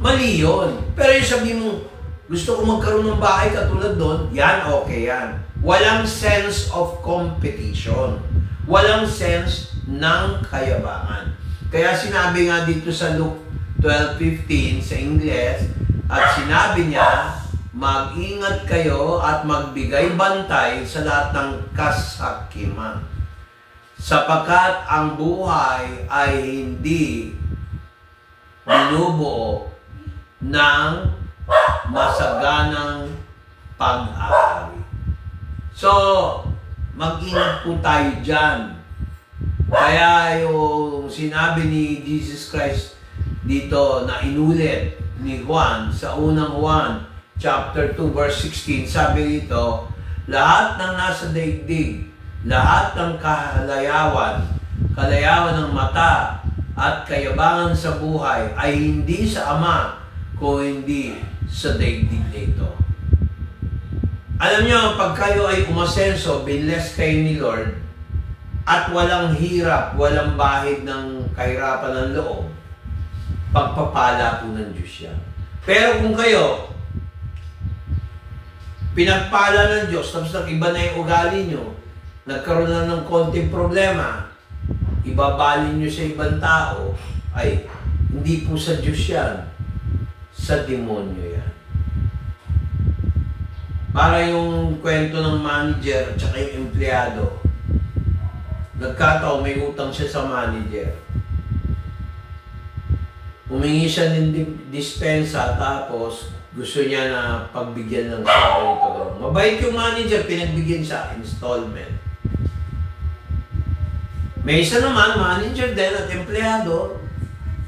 Mali yun. Pero yung sabihin mo, gusto ko magkaroon ng bahay katulad doon, yan, okay yan. Walang sense of competition. Walang sense ng kayabangan. Kaya sinabi nga dito sa Luke 12:15 sa Ingles, at sinabi niya, mag-ingat kayo at magbigay bantay sa lahat ng kasakiman. Sapagkat ang buhay ay hindi binubuo ng masaganang pag-aari. So, mag-ingat po tayo dyan. Kaya yung sinabi ni Jesus Christ dito na inulit ni Juan sa unang Juan chapter 2 verse 16, sabi dito, lahat ng nasa daigdig, lahat ng kalayawan ng mata at kayabangan sa buhay ay hindi sa Ama, kung hindi sa daigdig nito. Alam nyo, pag kayo ay umasenso, binless kayo ni Lord, at walang hirap, walang bahid ng kahirapan ng loob, pagpapala po ng Diyos yan. Pero kung kayo, pinagpala ng Diyos, tapos nag-iba na yung ugali nyo, nagkaroon na ng konting problema, ibabalin nyo sa ibang tao, ay hindi po sa Diyos yan, sa demonyo yan. Para yung kwento ng manager at saka yung empleyado, nagkataon may utang siya sa manager. Humingi siya ng dispensa, tapos gusto niya na pagbigyan ng sa ganito. Mabait yung manager, pinagbigyan siya installment. May isa naman, manager din at empleyado,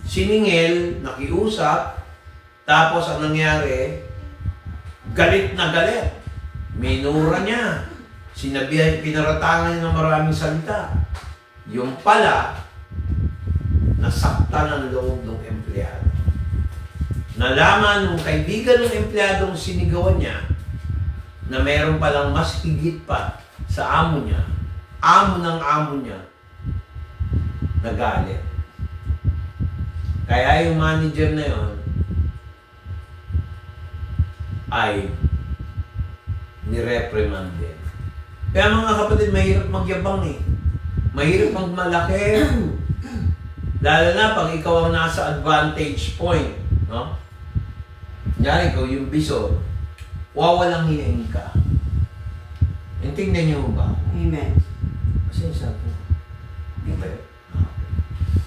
siningil, nakiusap, tapos ang nangyari, galit na galit. Minura niya. Sinabihan, pinaratangan niya ng maraming salita. Yung pala, nasaktan ang loob ng empleyado. Nalaman ng kaibigan ng empleyadong sinigawan niya na mayroon palang mas higit pa sa amo niya, amo ng amo niya, nagalit. Kaya yung manager na yon ay nireprimand din. Kaya mga kapatid, mahirap magyabang eh. Mahirap magmalaki. Lalo na pag ikaw ang nasa advantage point. No? Kunyari, ikaw yung bisor, wawalang hiyain ka. And tingnan niyo ba? Amen. Kasi sabi, di ba yun?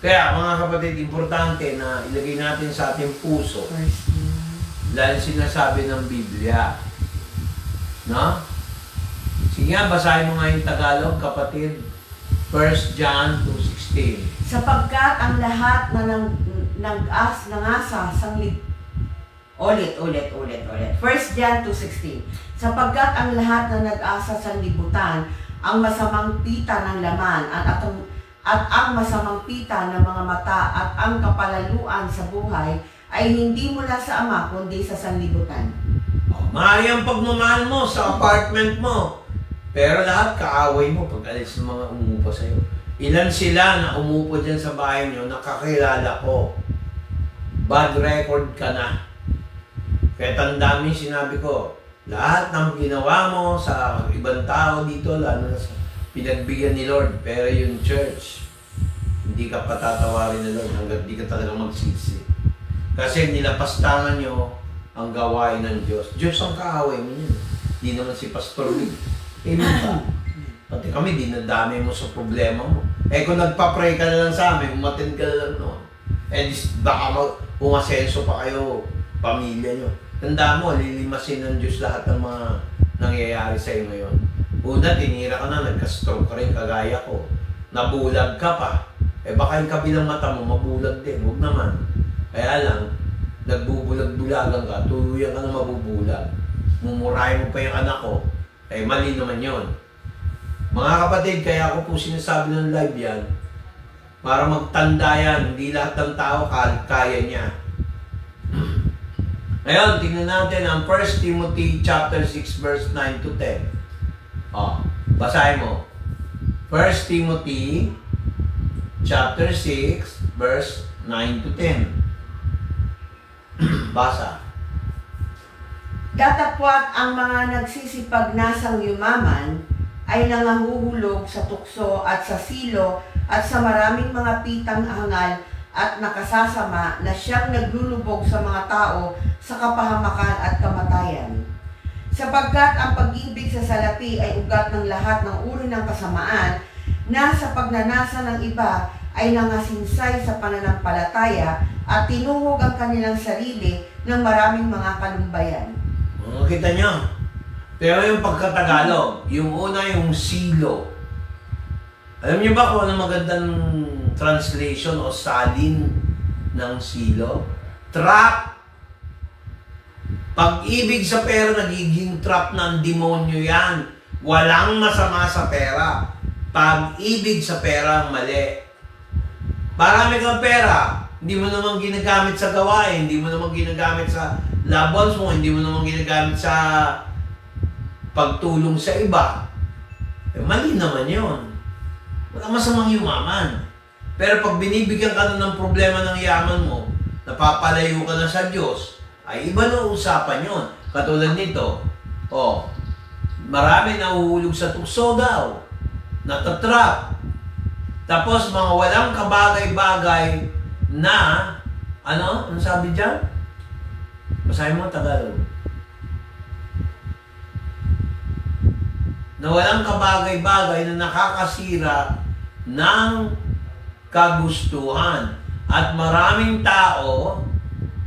Kaya mga kapatid, importante na ilagay natin sa ating puso dahil sinasabi ng Biblia. No? Sige nga, basahin mo nga yung Tagalog, kapatid. 1 John 2:16. Sapagkat ang lahat na nangasa ulit. 1 John 2:16. Sapagkat ang lahat na nag-asa sa libutan, ang masamang pita ng laman at ang masamang pita ng mga mata at ang kapalaluan sa buhay ay hindi mula sa Ama kundi sa sanlibutan. Mahal ang pagmamahal mo sa apartment mo. Pero lahat kaaway mo pag alis ng mga umuupa sa'yo. Ilan sila na umupo dyan sa bahay nyo, nakakilala ko. Bad record ka na. Kaya tandaan mo yung sinabi ko, lahat ng ginawa mo sa ibang tao dito, lalo na sa pinagbigyan ni Lord, pero yung church, hindi ka patatawarin ni Lord hanggang di ka talaga magsisi. Kasi nilapastangan nyo ang gawain ng Diyos. Diyos ang kaaway mo yun. Di naman si Pastor Lee. Amen ba? Pati kami, dinadami mo sa problema mo. Eh kung nagpa-pray ka na lang sa amin, umattend ka na lang noon. Eh baka umasenso pa kayo, pamilya nyo. Tandaan mo, lilimasin ng Diyos lahat ng mga nangyayari sa iyo ngayon. Una, tinira ka na, nagka-stroke ka rin, kagaya ko. Nabulag ka pa. Eh baka yung kabilang mata mo, mabulag din. Huwag naman. Kaya lang, nagbubulag-bulagan ka, tuluyan ka na mabubulag. Mumurahin mo pa yung anak ko, eh mali naman yon. Mga kapatid, kaya ako po sinasabi ng live yan, para magtanda yan, hindi lahat ng tao kaya niya. Ngayon, tingnan natin ang 1 Timothy chapter 6 verse 9 to 10. Basahin mo. 1 Timothy chapter 6 verse 9 to 10. Basa. Datapwat ang mga nagsisipagnasang yumaman ay nangahuhulog sa tukso at sa silo at sa maraming mga pitang hangal at nakasasama na siyang naglulubog sa mga tao sa kapahamakan at kamatayan. Sapagkat ang pag-ibig sa salapi ay ugat ng lahat ng uri ng kasamaan na sa pagnanasa ng iba ay nangasinsay sa pananampalataya at tinuhog ang kanilang sarili ng maraming mga kalumbayan. Kita nyo? Pero yung pagkatagalog, yung una yung silo. Alam niyo ba kung ano magandang translation o salin ng silo? Trap. Pag-ibig sa pera, nagiging trap ng demonyo yan. Walang masama sa pera. Pag-ibig sa pera ang mali. Marami kang pera, hindi mo naman ginagamit sa gawain, hindi mo naman ginagamit sa loved ones mo, hindi mo naman ginagamit sa pagtulong sa iba. Eh, mali naman yun. Wala masamang yumaman. Pero pag binibigyan ka na ng problema ng yaman mo, napapalayo ka na sa Diyos, ay iba na usapan yun. Katulad nito, marami nahuhulog sa tukso daw, natatrap. Tapos mga walang kabagay-bagay na, ano sabi dyan? Basahin mo Tagalog. Na walang kabagay-bagay na nakakasira ng kagustuhan. At maraming tao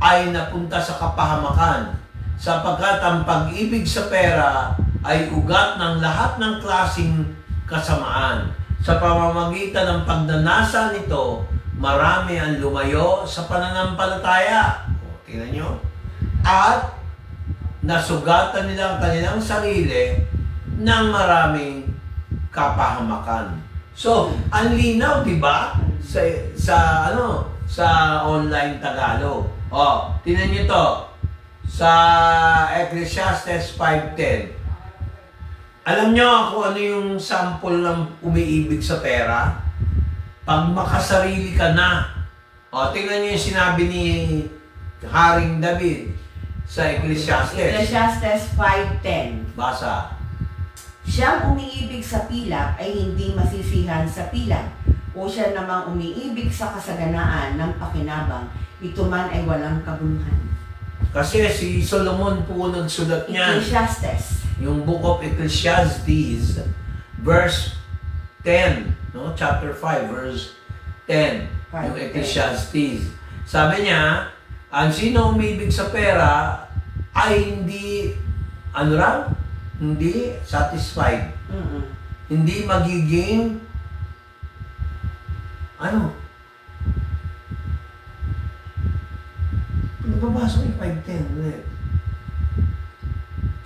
ay napunta sa kapahamakan sapagkat ang pag-ibig sa pera ay ugat ng lahat ng klaseng kasamaan. Sa pamamagitan ng pagnanasa nito, marami ang lumayo sa pananampalataya. Tingnan nyo. At nasugatan nila ang kanilang sarili ng maraming kapahamakan. So, ang linaw, di ba? Sa online Tagalog. Tingnan nyo to. Sa Ecclesiastes 5:10. Alam nyo kung ano yung sample ng umiibig sa pera? Pag makasarili ka na. Tingnan nyo yung sinabi ni Haring David sa Ecclesiastes. Ecclesiastes 5:10. Basa. Siyang umiibig sa pilak ay hindi masisihan sa pilak, o siya namang umiibig sa kasaganaan ng pakinabang, ito man ay walang kabuluhan. Kasi si Solomon po nagsulat niya. Ecclesiastes. Yung Book of Ecclesiastes, verse 10, no? Chapter 5, verse 10, yung Ecclesiastes. Sabi niya, ang sino umibig sa pera ay hindi, hindi satisfied. Hindi magiging, nababasa ko yung 5:10 ulit.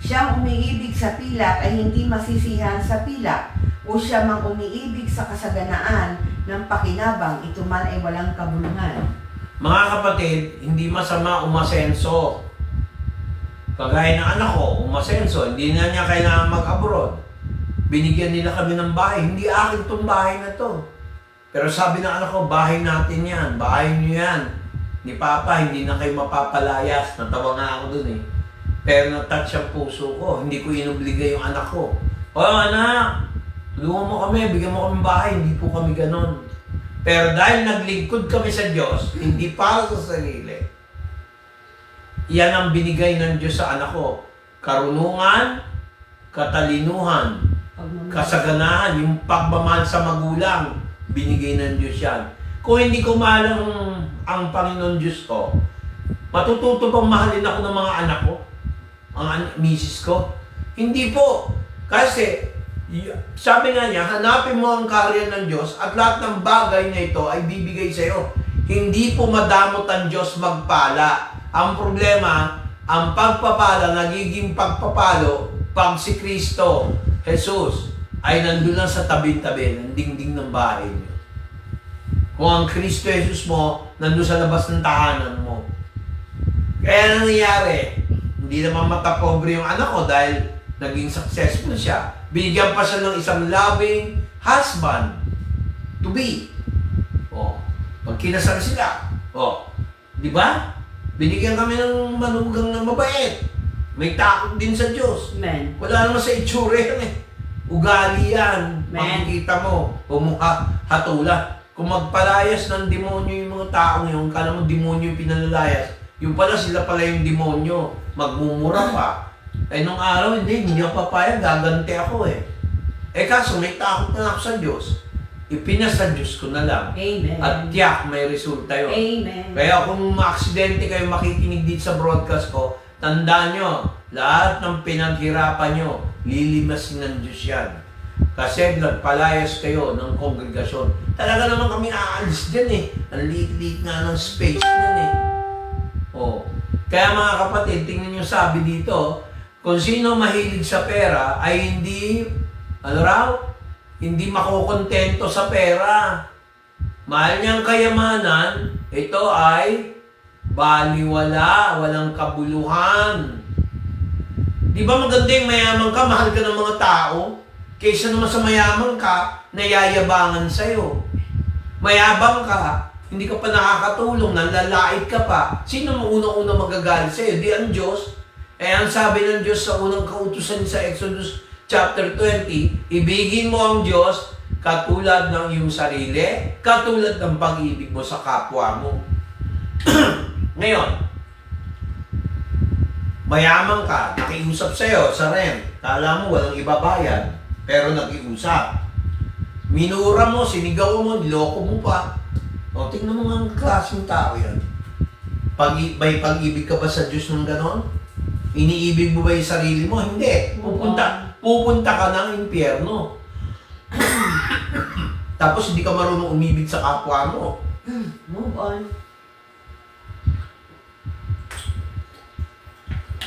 Siyang umiibig sa pilak ay hindi masisihan sa pilak, o siya mang umiibig sa kasaganaan ng pakinabang, ito man ay walang kabuluhan. Mga kapatid, hindi masama umasenso. Kagaya ng anak ko, umasenso, hindi na niya kailangan mag-abroad. Binigyan nila kami ng bahay, hindi akin tong bahay na to. Pero sabi ng anak ko, bahay natin yan, bahay niyo yan. Ni Papa, hindi na kayo mapapalayas. Natawa nga ako dun eh. Pero na-touch ang puso ko, hindi ko inobligay yung anak ko. O anak, tulungan mo kami, bigyan mo kami bahay, hindi po kami ganon. Pero dahil naglingkod kami sa Diyos, hindi para sa sarili, yan ang binigay ng Diyos sa anak ko. Karunungan, katalinuhan, kasaganahan, yung pagmamahal sa magulang, binigay ng Diyos yan. Kung hindi ko mahal ang Panginoon Diyos ko, matututo bang mahalin ako ng mga anak ko? Ang misis ko? Hindi po. Kasi, sabi nga niya, hanapin mo ang karya ng Diyos at lahat ng bagay na ito ay bibigay sa iyo. Hindi po madamot ang Diyos magpala. Ang problema, ang pagpapala, nagiging pagpapalo pag si Kristo, Jesus, ay nandun lang sa tabi-tabi ng dingding ng bahay niyo. Kung ang Kristo Jesus mo, nandun sa labas ng tahanan mo. Kaya nangyayari, hindi naman matapobre yung anak ko dahil naging successful siya. Binigyan pa siya ng isang loving husband to be. Oh, pag kinasal sila, oh, di ba? Binigyan kami ng manugang na mabait. May takot din sa Diyos. Amen. Wala naman sa itsura yan eh. Ugali yan. Amen. Makikita mo. Hatula. Kung magpalayas ng demonyo yung mga taong yun, kala mo demonyo yung pinalalayas, yung pala sila pala yung demonyo. Magmumura pa. Eh nung araw, hindi ako papayag, gaganti ako eh. Eh kaso may takot na ako sa Diyos. Ipinasa Diyos ko na lang. Amen. At tiyak, may resulta yun. Amen. Kaya kung maaksidente kayo makikinig dito sa broadcast ko, tandaan nyo, lahat ng pinaghirapan nyo, lilimasin ng Diyos yan. Kasi nagpalayas kayo ng kongregasyon. Talaga naman kami aalis dyan eh. Ang liit-liit nga ng space nyan eh. Oh. Kaya mga kapatid, tingnan nyo sabi dito, kung sino mahilig sa pera ay hindi, ano raw? Hindi makukontento sa pera. Mahal niyang kayamanan, ito ay baliwala, walang kabuluhan. Di ba maganda yung mayaman ka, mahal ka ng mga tao? Kaysa naman sa mayaman ka, nayayabangan sa'yo. Mayabang ka, hindi ka pa nakakatulong, nalalait ka pa. Sino mo unang-unang magagalit sa'yo? Di ang Diyos. Eh, ang sabi ng Diyos sa unang kautusan sa Exodus chapter 20, ibigin mo ang Diyos katulad ng iyong sarili, katulad ng pag-ibig mo sa kapwa mo. Ngayon, mayaman ka, nakiusap sa'yo sa rent, kala mo walang ibabayad, pero nakiusap. Minura mo, sinigaw mo, niloko mo pa. O, tingnan mo nga ang klaseng tao yan. May pag-ibig ka ba sa Diyos ng ganon? Iniibig mo ba yung sarili mo? Hindi. Pupunta ka ng impyerno. Tapos hindi ka marunong umibig sa kapwa mo. Move on.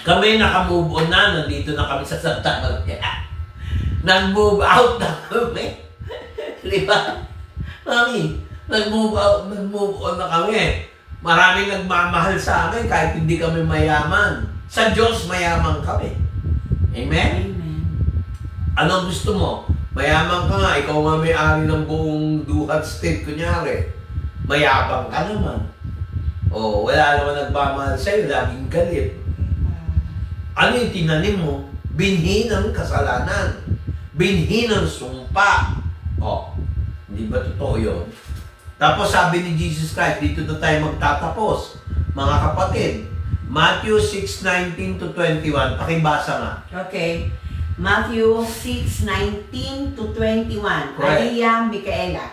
Kami naka-move on na, nandito na kami sa Santa Maria. Nag-move out na kami. Di ba? Mami, nag-move on na kami. Maraming nagmamahal sa amin kahit hindi kami mayaman. Sa Diyos, mayaman kami. Amen? Amen. Ano gusto mo? Mayaman ka nga, ikaw nga may-ari ng buong Duhat State, kunyari. Mayabang ka naman. O, wala naman nagmamahal sa'yo, laging galit. Ano yung tinanim mo? Binhi ng kasalanan. Binhi ng sumpa. O, hindi ba totoo yun? Tapos sabi ni Jesus Christ, dito na tayo magtatapos. Mga kapatid, Matthew 6:19 to 21. Pakibasa nga. Okay. Matthew 6:19 to 21. Correct. Maria Micaela.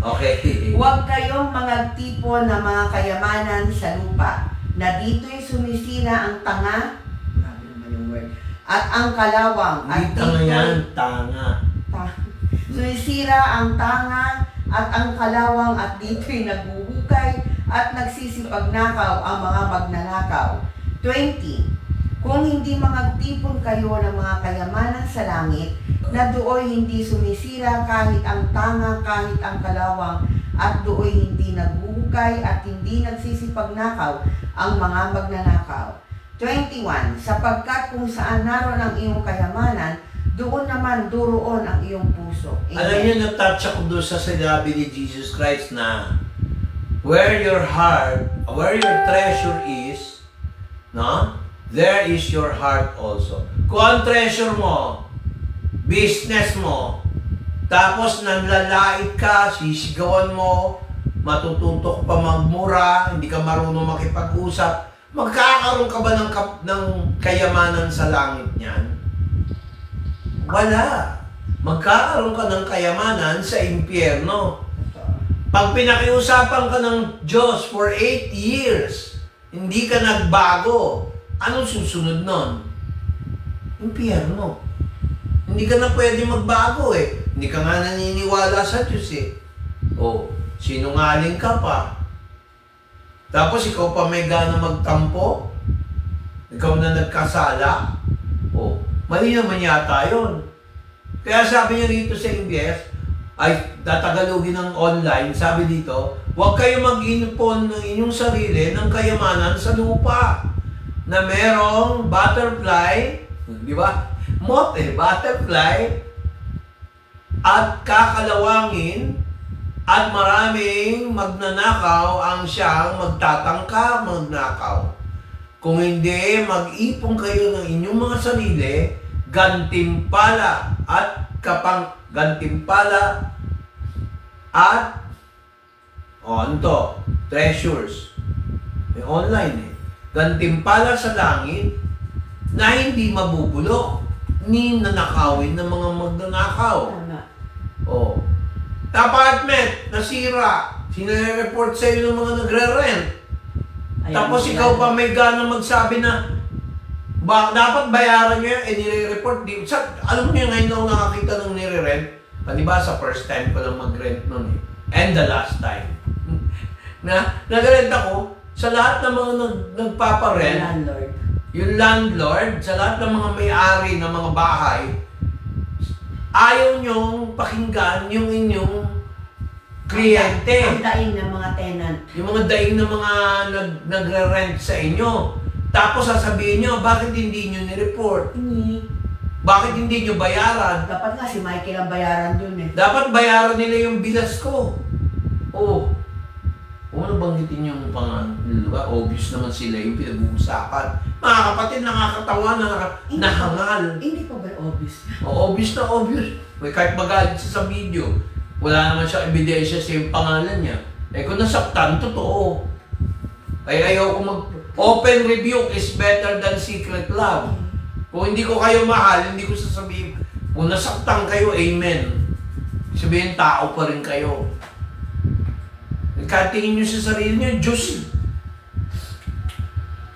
Okay. Huwag kayong magagtipon ng mga kayamanan sa lupa, na dito'y sumisira ang tanga, grabe naman yung word, at ang kalawang, Hindi tanga yan, tanga. sumisira ang tanga at ang kalawang, at dito'y naghuhukay at nagsisipagnakaw ang mga magnanakaw. 20. Kung hindi magtipon kayo ng mga kayamanan sa langit, na dooy hindi sumisira kahit ang tanga, kahit ang kalawang, at dooy hindi naghuhukay at hindi nagsisipagnakaw ang mga magnanakaw. 21. Sapagkat kung saan naroon ang iyong kayamanan, doon naman, duroon ang iyong puso. Amen. Alam niyo, na-touch ako doon sa sinabi ni Jesus Christ na where your treasure is, no? There is your heart also. Kung ang treasure mo, business mo, tapos nanlalait ka, sisigawan mo, matututo ka pa magmura, hindi ka marunong makipag-usap, magkakaroon ka ba ng kayamanan sa langit niyan? Wala. Magkakaroon ka ng kayamanan sa impyerno. Pag pinakiusapan ka ng Diyos for 8 years, hindi ka nagbago, anong susunod nun? Impyerno. Hindi ka na pwede magbago eh. Hindi ka nga naniniwala sa Diyos eh. O, sinungaling ka pa. Tapos ikaw pa may gana magtampo? Ikaw na nagkasala? O, mali naman yata yun. Kaya sabi niya rito sa Ingles, ay tatagalogin ng online, sabi dito, huwag kayo mag-inpon ng inyong sarili ng kayamanan sa lupa na merong butterfly, di ba? Mote, butterfly, at kakalawangin, at maraming magnanakaw ang siyang magtatangka magnakaw. Kung hindi, mag-ipon kayo ng inyong mga sarili, gantimpala at ano to? Treasures. May online eh. Gantimpala sa langit na hindi mabubulok ni nanakawin ng mga magnanakaw. Tama. Oh. Apartment, nasira. Sinire-report sa iyo ng mga nagre-rent. Ayan, Tapos ayan. ikaw pa may ganang magsabi na dapat bayaran nyo yan, nire-report. Alam mo nyo, ngayon ako nakakita ng nire-rent. Diba, sa first time ko lang mag-rent nun eh. And the last time. Nag-rent ako sa lahat ng mga nagpaparent. Landlord. Yung landlord, sa lahat ng mga may-ari ng mga bahay, ayaw nyong pakinggan yung inyong kliyente. Ang daing ng mga tenant. Yung mga daing ng mga nagre-rent sa inyo. Tapos sasabihin nyo, bakit hindi nyo ni-report? Bakit hindi nyo bayaran? Dapat nga si Michael ang bayaran dun eh. Dapat bayaran nila yung bilas ko. Oo. Ano banggitin yung pangalan? Obvious naman sila yung pinag-uusapan. Mga kapatid, nakakatawa, nahangal. Hindi pa ba obvious? Obvious na obvious. May kahit magalit siya sa video. Wala naman siya ebidensya sa yung pangalan niya. Eh kung nasaktan, totoo. Kaya ayaw ko open rebuke is better than secret love. Kung hindi ko kayo mahal, hindi ko sasabihin. Kung nasaktan kayo, amen. Sabihin, tao pa rin kayo. Nagkatingin nyo sa sarili nyo, Diyos.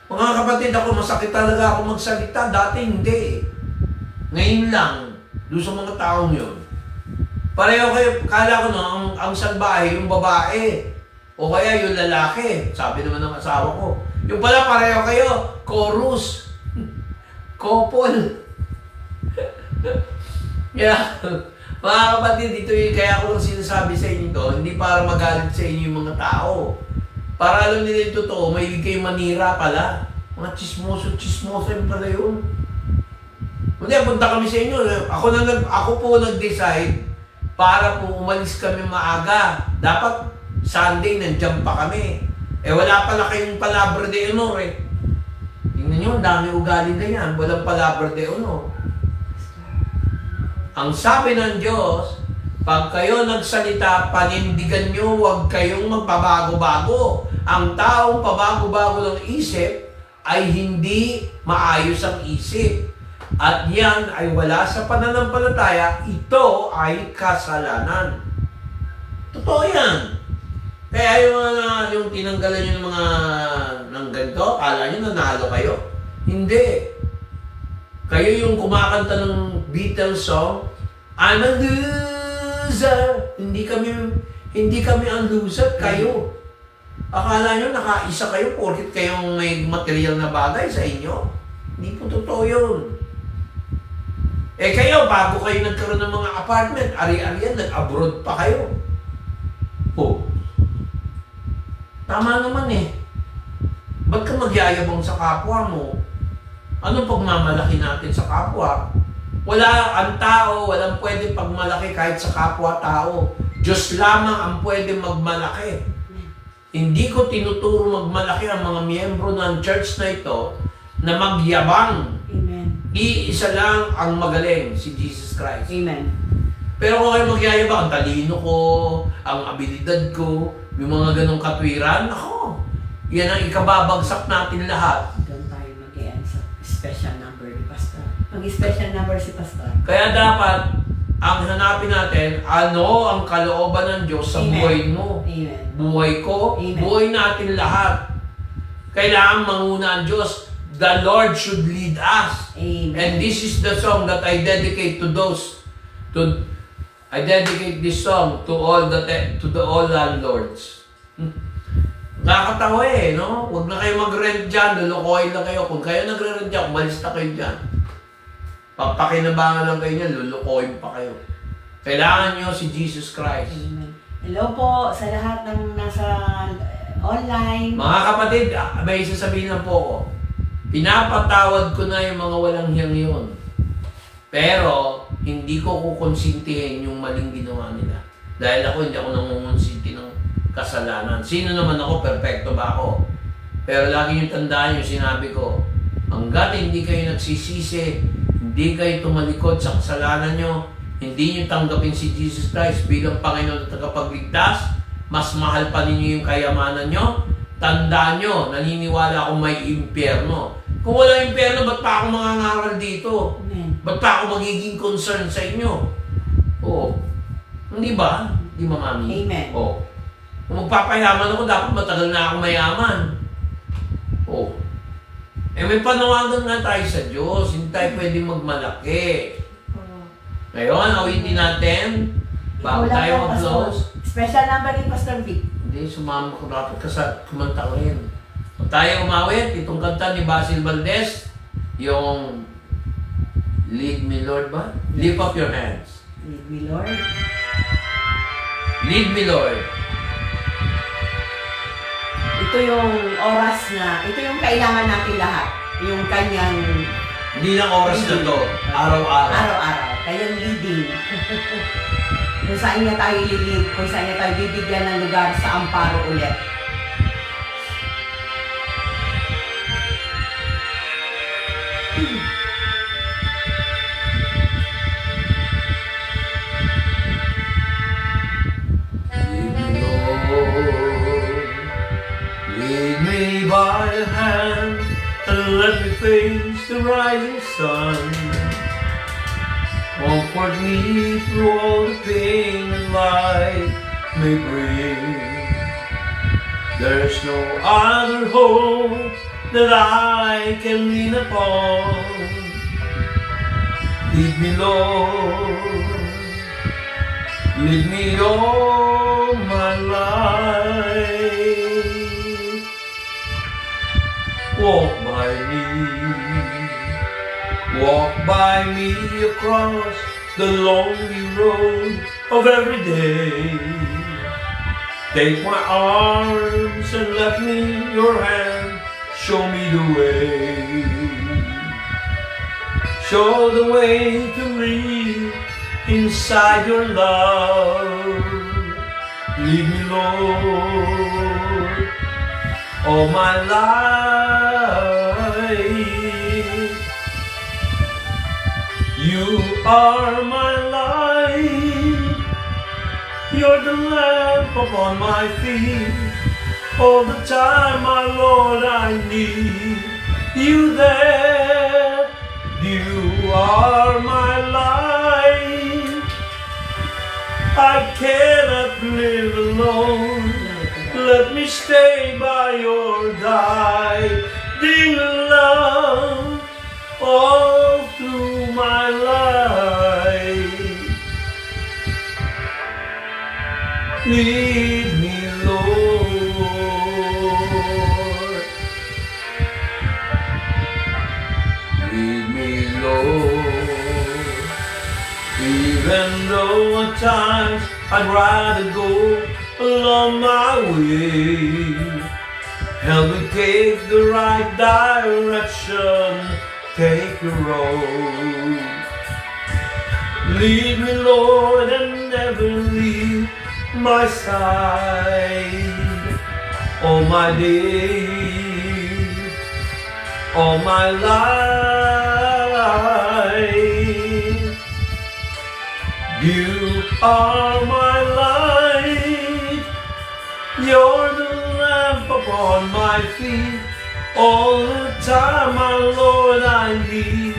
Mga kapatid, ako masakit talaga ako magsalita. Dati hindi. Ngayon lang, doon sa mga taong yun. Pareho kayo, kala ko no, ang salbahe, yung babae. O kaya yung lalaki. Sabi naman ng asawa ko. Yung pala pareho kayo, chorus. Couple. Yeah. Mga kapatid, dito yung kaya ko lang sinasabi sa inyo to, hindi para magalit sa inyo yung mga tao. Para alam nila yung totoo, may kayo manira pala. Mga chismoso yung pala yun. Hindi, punta kami sa inyo. Ako po nag-decide para po umalis kami maaga. Dapat Sunday, nandiyan pa kami. Eh wala pala kayong palabra de honor eh. Tingnan nyo, ang dami ugaling ganyan. Walang palabra de honor. Ang sabi ng Diyos, pag kayo nagsalita, panindigan nyo, huwag kayong magpabago-bago. Ang taong pabago-bago ng isip ay hindi maayos ang isip. At yan ay wala sa pananampalataya, ito ay kasalanan. Totoo yan. Kaya yung tinanggalan nyo ng mga ng ganito, kala nyo nanalo kayo. Hindi. Kayo yung kumakanta ng Beatles song, I'm a loser. Hindi kami ang loser, kayo. Akala nyo nakaisa kayo porkit kayong may material na bagay sa inyo. Hindi po totoo yun. Eh kayo, bago kayo nagkaroon ng mga apartment, ari-arian, nag-abroad pa kayo. Oh. Tama naman eh. Ba't ka magyayabang sa kapwa mo? Anong pagmamalaki natin sa kapwa? Ang tao, walang pwede pagmalaki kahit sa kapwa-tao. Diyos lamang ang pwede magmalaki. Hindi ko tinuturo magmalaki ang mga miyembro ng church na ito na magyabang. Amen. Iisa lang ang magaling, si Jesus Christ. Amen. Pero kung kayo magyayabang, ang talino ko, ang abilidad ko, yung mga ganong katwiran, ako, yan ang ikababagsak natin lahat. Doon tayo mag-i-end sa special number ni Pastor. Mag-special number si Pastor. Kaya dapat, ang hanapin natin, ano ang kalooban ng Diyos sa Amen. buhay mo. Amen. Buhay ko, Amen. buhay natin lahat. Kailangan manguna ang Diyos. The Lord should lead us. Amen. And this is the song that I dedicate to those, I dedicate this song to all all landlords. Nakakatawa no? Huwag na kayo mag-rent dyan, lulukoyin lang kayo. Kung kayo nagre-rent dyan, umalis na kayo dyan. Papakinabangan lang kayo niyan, lulukoyin pa kayo. Kailangan nyo si Jesus Christ. Amen. Hello po sa lahat ng nasa online. Mga kapatid, may sasabihin lang po ako. Pinapatawad ko na yung mga walang hiyang yun. Pero, hindi ko kukonsintihin yung maling ginawa nila. Dahil ako, hindi ako nangungonsinti ng kasalanan. Sino naman ako? Perfecto ba ako? Pero lagi nyo tandaan yung sinabi ko. Hanggat hindi kayo nagsisisi, hindi kayo tumalikod sa kasalanan nyo, hindi nyo tanggapin si Jesus Christ bilang Panginoon at tagapagligtas, mas mahal pa ninyo yung kayamanan nyo, tandaan nyo, naniniwala akong may impyerno. Kung walang impyerno, ba't pa ako mangangaral dito? Amen. Ba't pa ako magiging concern sa inyo? Oo. Hindi ba? Hindi ba, Mami? Amen. Oo. Kung magpapayaman ako, dapat matagal na ako mayaman. Oo. May panawagan nga tayo sa Diyos. Hindi tayo pwedeng magmalaki. Ngayon, awitin natin. Bago Ikaw lang tayo po, mag-close. Pastor. Special number ni Pastor Vic. Hindi, sumama ko dapat kumanta ko rin. Kung tayo umawit, itong kanta ni Basil Valdez, yung Lead Me Lord ba? Lift up your hands. Lead me, Lord. Lead me, Lord. Ito yung oras na, ito yung kailangan natin lahat. Yung kanyang Hindi lang oras na to. Araw-araw. araw-araw. Kanyang leading. Kung saan niya tayo ililid, kung saan niya tayo bibigyan ng lugar sa amparo ulit. Lead me, Lord. Lead me by the hand and let me face the rising sun. Comfort me through all the pain that life may bring. There's no other hope that I can lean upon. Lead me, Lord. Lead me all my life. Walk by me. Walk by me across the lonely road of every day. Take my arms and let me your hand show me the way. Show the way to live inside your love. Lead me, Lord, all my life. You are my light. You're the lamp upon my feet. All the time, my Lord, I need you there. You are my light. I cannot live alone. Let me stay by your guiding love all through my life. Lead me, Lord. Lead me, Lord. Even though at times I'd rather go along my way, help me take the right direction, take your road. Lead me, Lord, and never leave my side. All my days, all my life. You are my light. You're the lamp upon my feet. All the time, my Lord, I need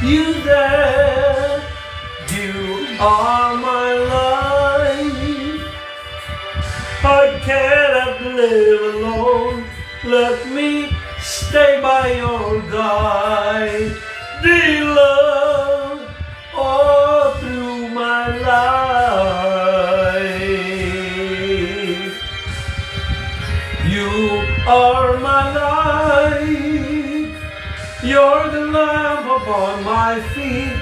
you there. You are my life. I cannot live alone. Let me stay by your guide. Dear love, all through my life. You are my light. You're the lamp upon my feet.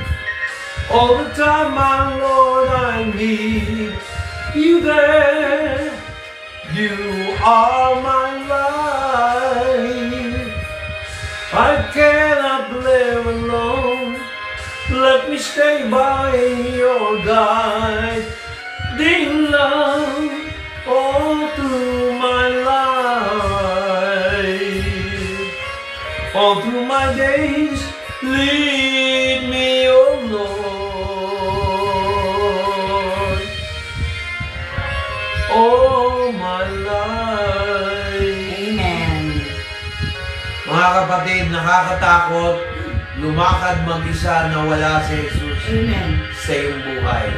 All the time, my Lord, I need you there. You are my life. I cannot live alone. Let me stay by your guide. Dear love, all through my life. All through my days, lead me, oh Lord. All my life. Amen. Mga kapatid, nakakatakot lumakad mag-isa na wala si Jesus Amen. sa iyong buhay.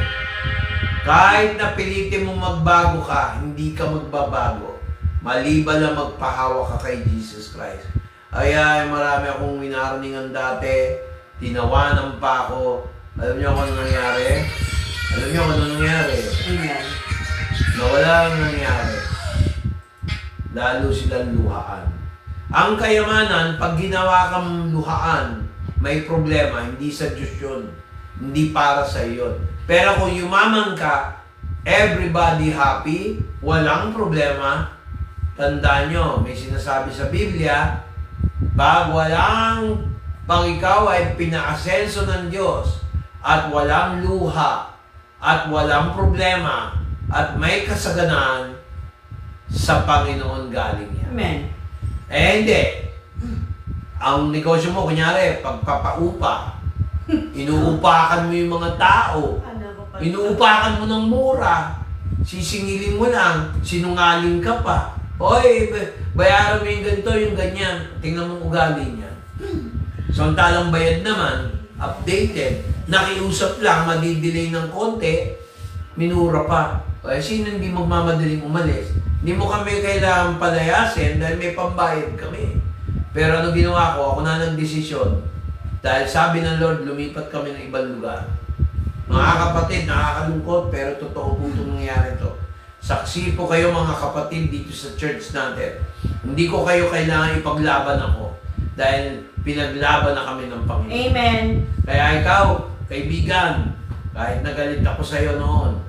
Kahit na pilitin mo magbago ka, hindi ka magbabago. Maliban lang magpahawa ka kay Jesus Christ. Ay, marami akong winarningan dati. Tinawanan pa ako. Alam niyo kung ano nangyari? Alam niyo kung ano nangyari? Amen. Na walang nangyari. Lalo silang luhaan. Ang kayamanan, pag ginawa kang luhaan, may problema, hindi sa Diyos yun. Hindi para sa iyo. Pero kung yumaman ka, everybody happy, walang problema. Tandaan nyo, may sinasabi sa Biblia, pag ikaw ay pinaasenso ng Diyos, at walang luha, at walang problema, at may kasaganaan, sa Panginoon galing yan. Amen. Hindi. Ang negosyo mo, kunyari, pagpapaupa, inuupakan mo yung mga tao, inuupakan mo ng mura, sisingilin mo lang, sinungaling ka pa. Hoy, bayaran mo yung ganito, yung ganyan. Tingnan mo ugali niya. Samantalang bayad naman, updated, nakiusap lang, madidelay ng konti, minura pa. O, sino hindi magmamadaling umalis? Hindi mo kami kailangan palayasin dahil may pambayad kami. Pero ano ginawa ko? Ako na nagdesisyon. Dahil sabi ng Lord, lumipat kami ng ibang lugar. Mga kapatid, nakakalungkot, pero totoo po itong nangyari ito. Saksi po kayo mga kapatid dito sa church natin. Hindi ko kayo kailangan ipaglaban ako. Dahil pinaglaban na kami ng Panginoon. Amen. Kaya ikaw, kaibigan, kahit nagalit ako sa iyo noon,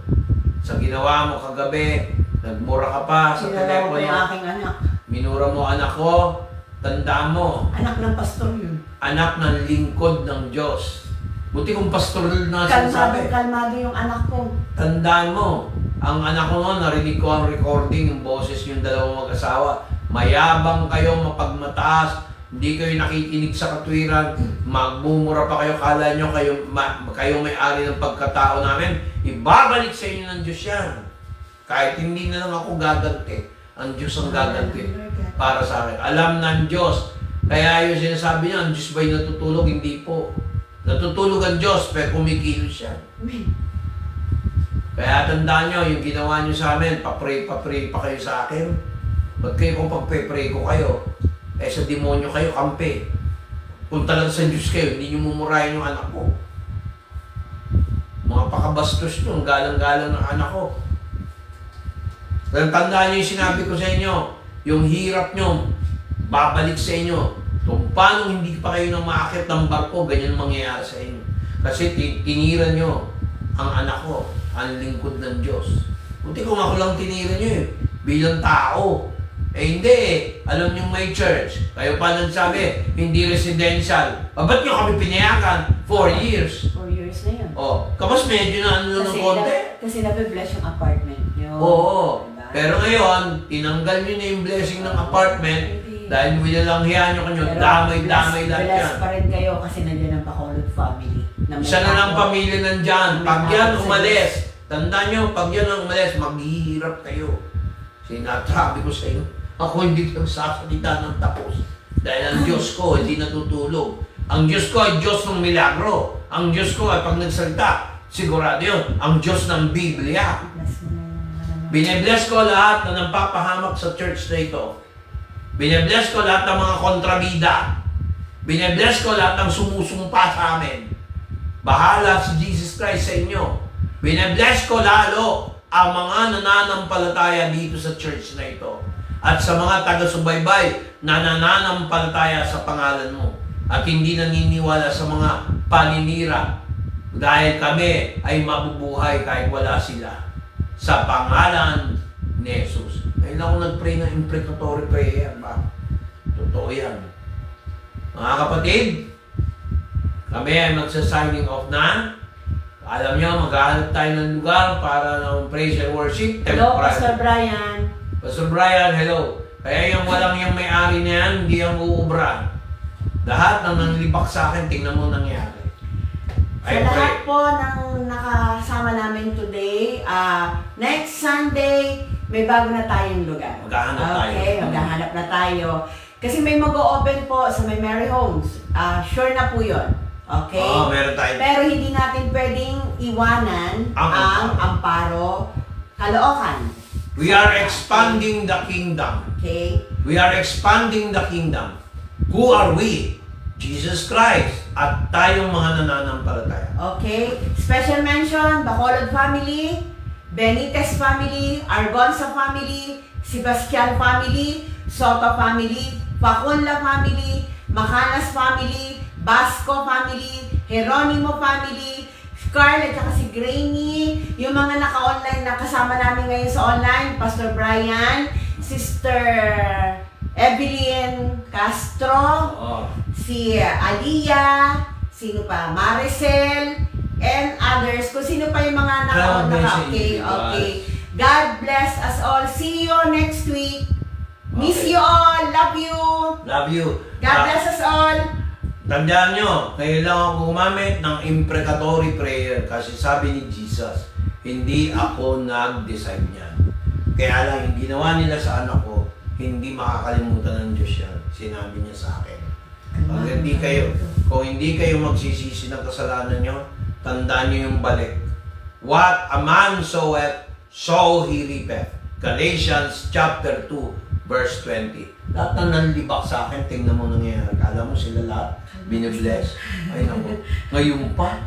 sa ginawa mo kagabi, nagmura ka pa sa Sinalaw ko telepono, yung aking anak. minura mo anak ko, tandaan mo, Anak ng pastor yun. anak ng lingkod ng Diyos. Buti kung pastor na sinasabi. Kalmado yung anak ko. Tandaan mo, ang anak ko noon, narinig ko ang recording, yung boses yung dalawang mag-asawa. Mayabang kayo, mapagmataas, hindi kayo nakikinig sa katwiran, magmumura pa kayo, kala nyo kayo may-ari ng pagkatao namin, ibabalik sa inyo ng Diyos yan. Kahit hindi na lang ako gaganti, ang Diyos ang gaganti para sa akin. Alam ng Diyos. Kaya yung sinasabi niya, ang Diyos ba'y natutulog? Hindi po. Natutulog ang Diyos, pero kumikilos siya. Amen. Kaya tandaan nyo, yung ginawa nyo sa amin, papray pa kayo sa akin. Ba't kayo kung pagpe-pray ko kayo? Eh sa demonyo kayo, kampe. Kung talaga sa Diyos kayo, hindi nyo mumurahin yung anak ko. Mga pakabastos nyo, ang galang-galang ng anak ko. Kaya tandaan nyo yung sinabi ko sa inyo, yung hirap nyo, babalik sa inyo. Kung paano hindi pa kayo nang maakit ng barko, ganyan mangyayari sa inyo. Kasi tinira nyo ang anak ko, ang lingkod ng Diyos. Buti kung ako lang tinira nyo bilang tao. Eh hindi alam nyo may church. Kayo pa nagsabi, hindi residential. Ba't nyo kami pinayagan? 4 years. 4 years na yan. Oh, kapag medyo na ano ng konti. Kasi nabe-bless yung apartment nyo. Oo. Diba? Pero ngayon, tinanggal nyo na yung blessing ng apartment dahil nilalanghihan nyo kanyo, Pero damay-damay lahat bless yan. pa rin kayo kasi nandiyan ang Bacolod family. Na may Isa na lang ako. pamilya nandyan. Pag May yan ako sa umalis, tandaan nyo, pag yan ang umalis, maghihirap kayo. Sinasabi ko sa inyo, ako hindi nagsasalita ng tapos. Dahil ang Diyos ko hindi natutulog. Ang Diyos ko ay Diyos ng milagro. Ang Diyos ko ay pag nagsalita, sigurado yun, ang Diyos ng Biblia. Bless mo na yung ano. Binebless ko lahat na nagpapahamak sa church na ito. Binebless ko lahat ng mga kontrabida. Binebless ko lahat ng sumusumpa sa amin. Bahala si Jesus Christ sa inyo. Binebless ko lalo ang mga nananampalataya dito sa church na ito. At sa mga taga-subaybay na nananampalataya sa pangalan mo. At hindi naniniwala sa mga paninira. Dahil kami ay mabubuhay kahit wala sila. Sa pangalan ni Jesus. Ngayon ako nag-pray ng imprecatory prayer ba? Totoo yan. Mga kapatid, kami ay magsa-signing off na. Alam nyo, maghahanap tayo ng lugar para ng praise and worship. Hello, Pastor Brian. Pastor Brian, hello. Kaya yung walang yung may-ari na yan, hindi ang uubra. Lahat ng nanlibak sa akin, tingnan mo nangyari. Sa lahat po ng nakasama namin today, next Sunday, may bago na tayong lugar. Maghahanap tayo. Okay, maghahanap na tayo. Kasi may mag-o-open po sa may Mary Homes. Sure na po yun. Okay? Oo, meron tayo. Pero hindi natin pwedeng iwanan Ang ang Amparo, Caloocan. We are expanding the kingdom. Okay? We are expanding the kingdom. Who are we? Jesus Christ at tayong mga nananampalataya. Okay? Special mention, Bacolod family, Benitez family, Argonza family, Sebastian family, Soto family, Pacunla family, Macanas family, Basco family, Jeronimo family, Scarlett at si Grainy, yung mga naka-online na kasama namin ngayon sa online, Pastor Brian, Sister Evelyn Castro, Oo. si Aliyah, sino pa, Maricel, and others. Kung sino pa yung mga okay, okay. God bless us all. See you next week. Miss Okay. you all. Love you. Love you. God bless us all. Tandaan nyo, kailangan ko gumamit ng imprecatory prayer kasi sabi ni Jesus, hindi ako nag-decide niyan. Kaya lang, yung ginawa nila sa anak ko, hindi makakalimutan ng Diyos yan. Sinabi niya sa akin. Kung hindi kayo magsisisi ng kasalanan nyo, tandaan nyo yung balik. What a man soweth, so he reapeth. Galatians chapter 2, verse 20. Lahat na nanlibak sa akin, tingnan mo nangyayari. Kala mo sila lahat, binibless. Ay naku, ngayon pa.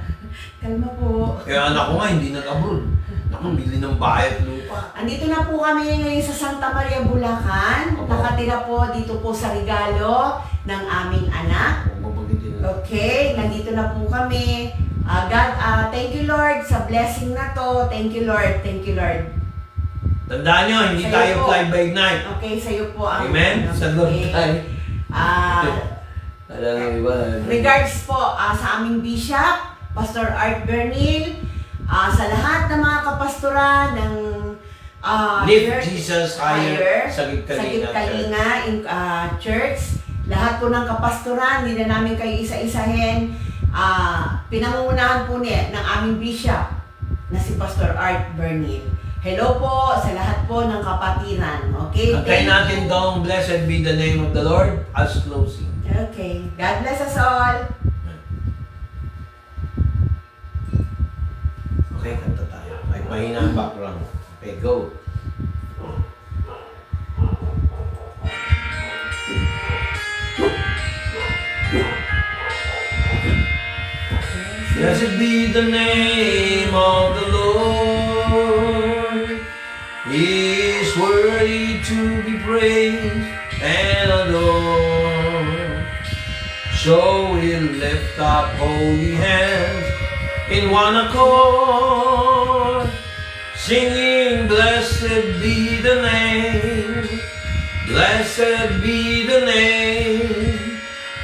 Kalma po. Eh anak ko nga, hindi nag-abroad. Naku, bili ng bahay at lupa. Andito na po kami ngayon sa Santa Maria, Bulacan. Opo. Nakatira po dito po sa regalo ng aming anak. Kung mabagitin na. Okay, nandito na po kami. God, thank you Lord sa blessing na to. Thank you Lord, thank you Lord. Tandaan nyo, hindi Sa'yo tayo po. fly by night. Okay, sa'yo po ang... Amen? Sa Lord tayo. Alam mo, iba. Regards po sa aming bishop, Pastor Art Bernil, sa lahat ng mga kapastura ng Lift Jesus higher, Sagip Kalinga Church. Lahat po ng kapastoran, hindi na namin kayo isa-isahin. Pinangungunahan po niya ng aming bishop na si Pastor Art Bernil. Hello po sa lahat po ng kapatiran. Okay? Antayin Thank natin you. tong blessed be the name of the Lord as closing. Okay. God bless us all. Okay, kanta tayo. Ay, mahina ang background. Okay, go. Blessed be the name of the Lord. He is worthy to be praised and adored. So we'll lift up holy hands in one accord, singing, blessed be the name, blessed be the name,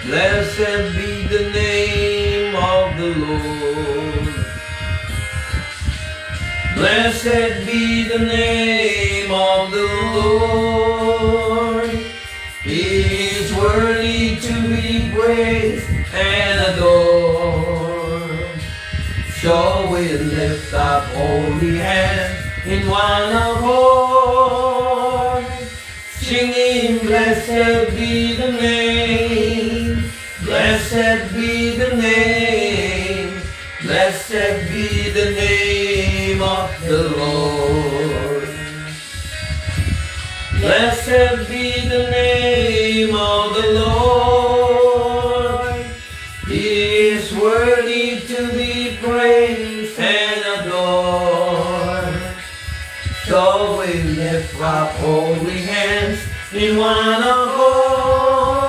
blessed be the name of the Lord. Blessed be the name of the Lord. He is worthy to be praised and adored. So we lift up holy hands in one accord, singing, blessed be the name, blessed be the name, blessed be the name of the Lord. Blessed be the name of the Lord. He is worthy to be praised and adored. So we lift up holy hands in one accord,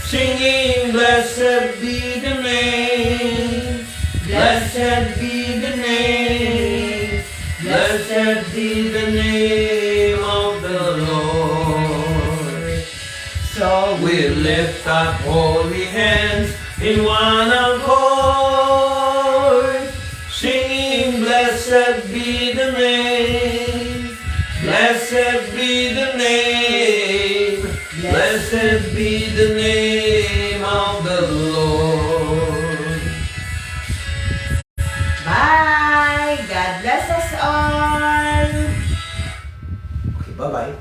singing, blessed be the name, blessed be the name, blessed be the name of the Lord. So we lift up holy hands in one accord, singing, blessed be the name, blessed be the name, blessed be the name of the Lord. Bye! God bless us all! Okay, bye-bye.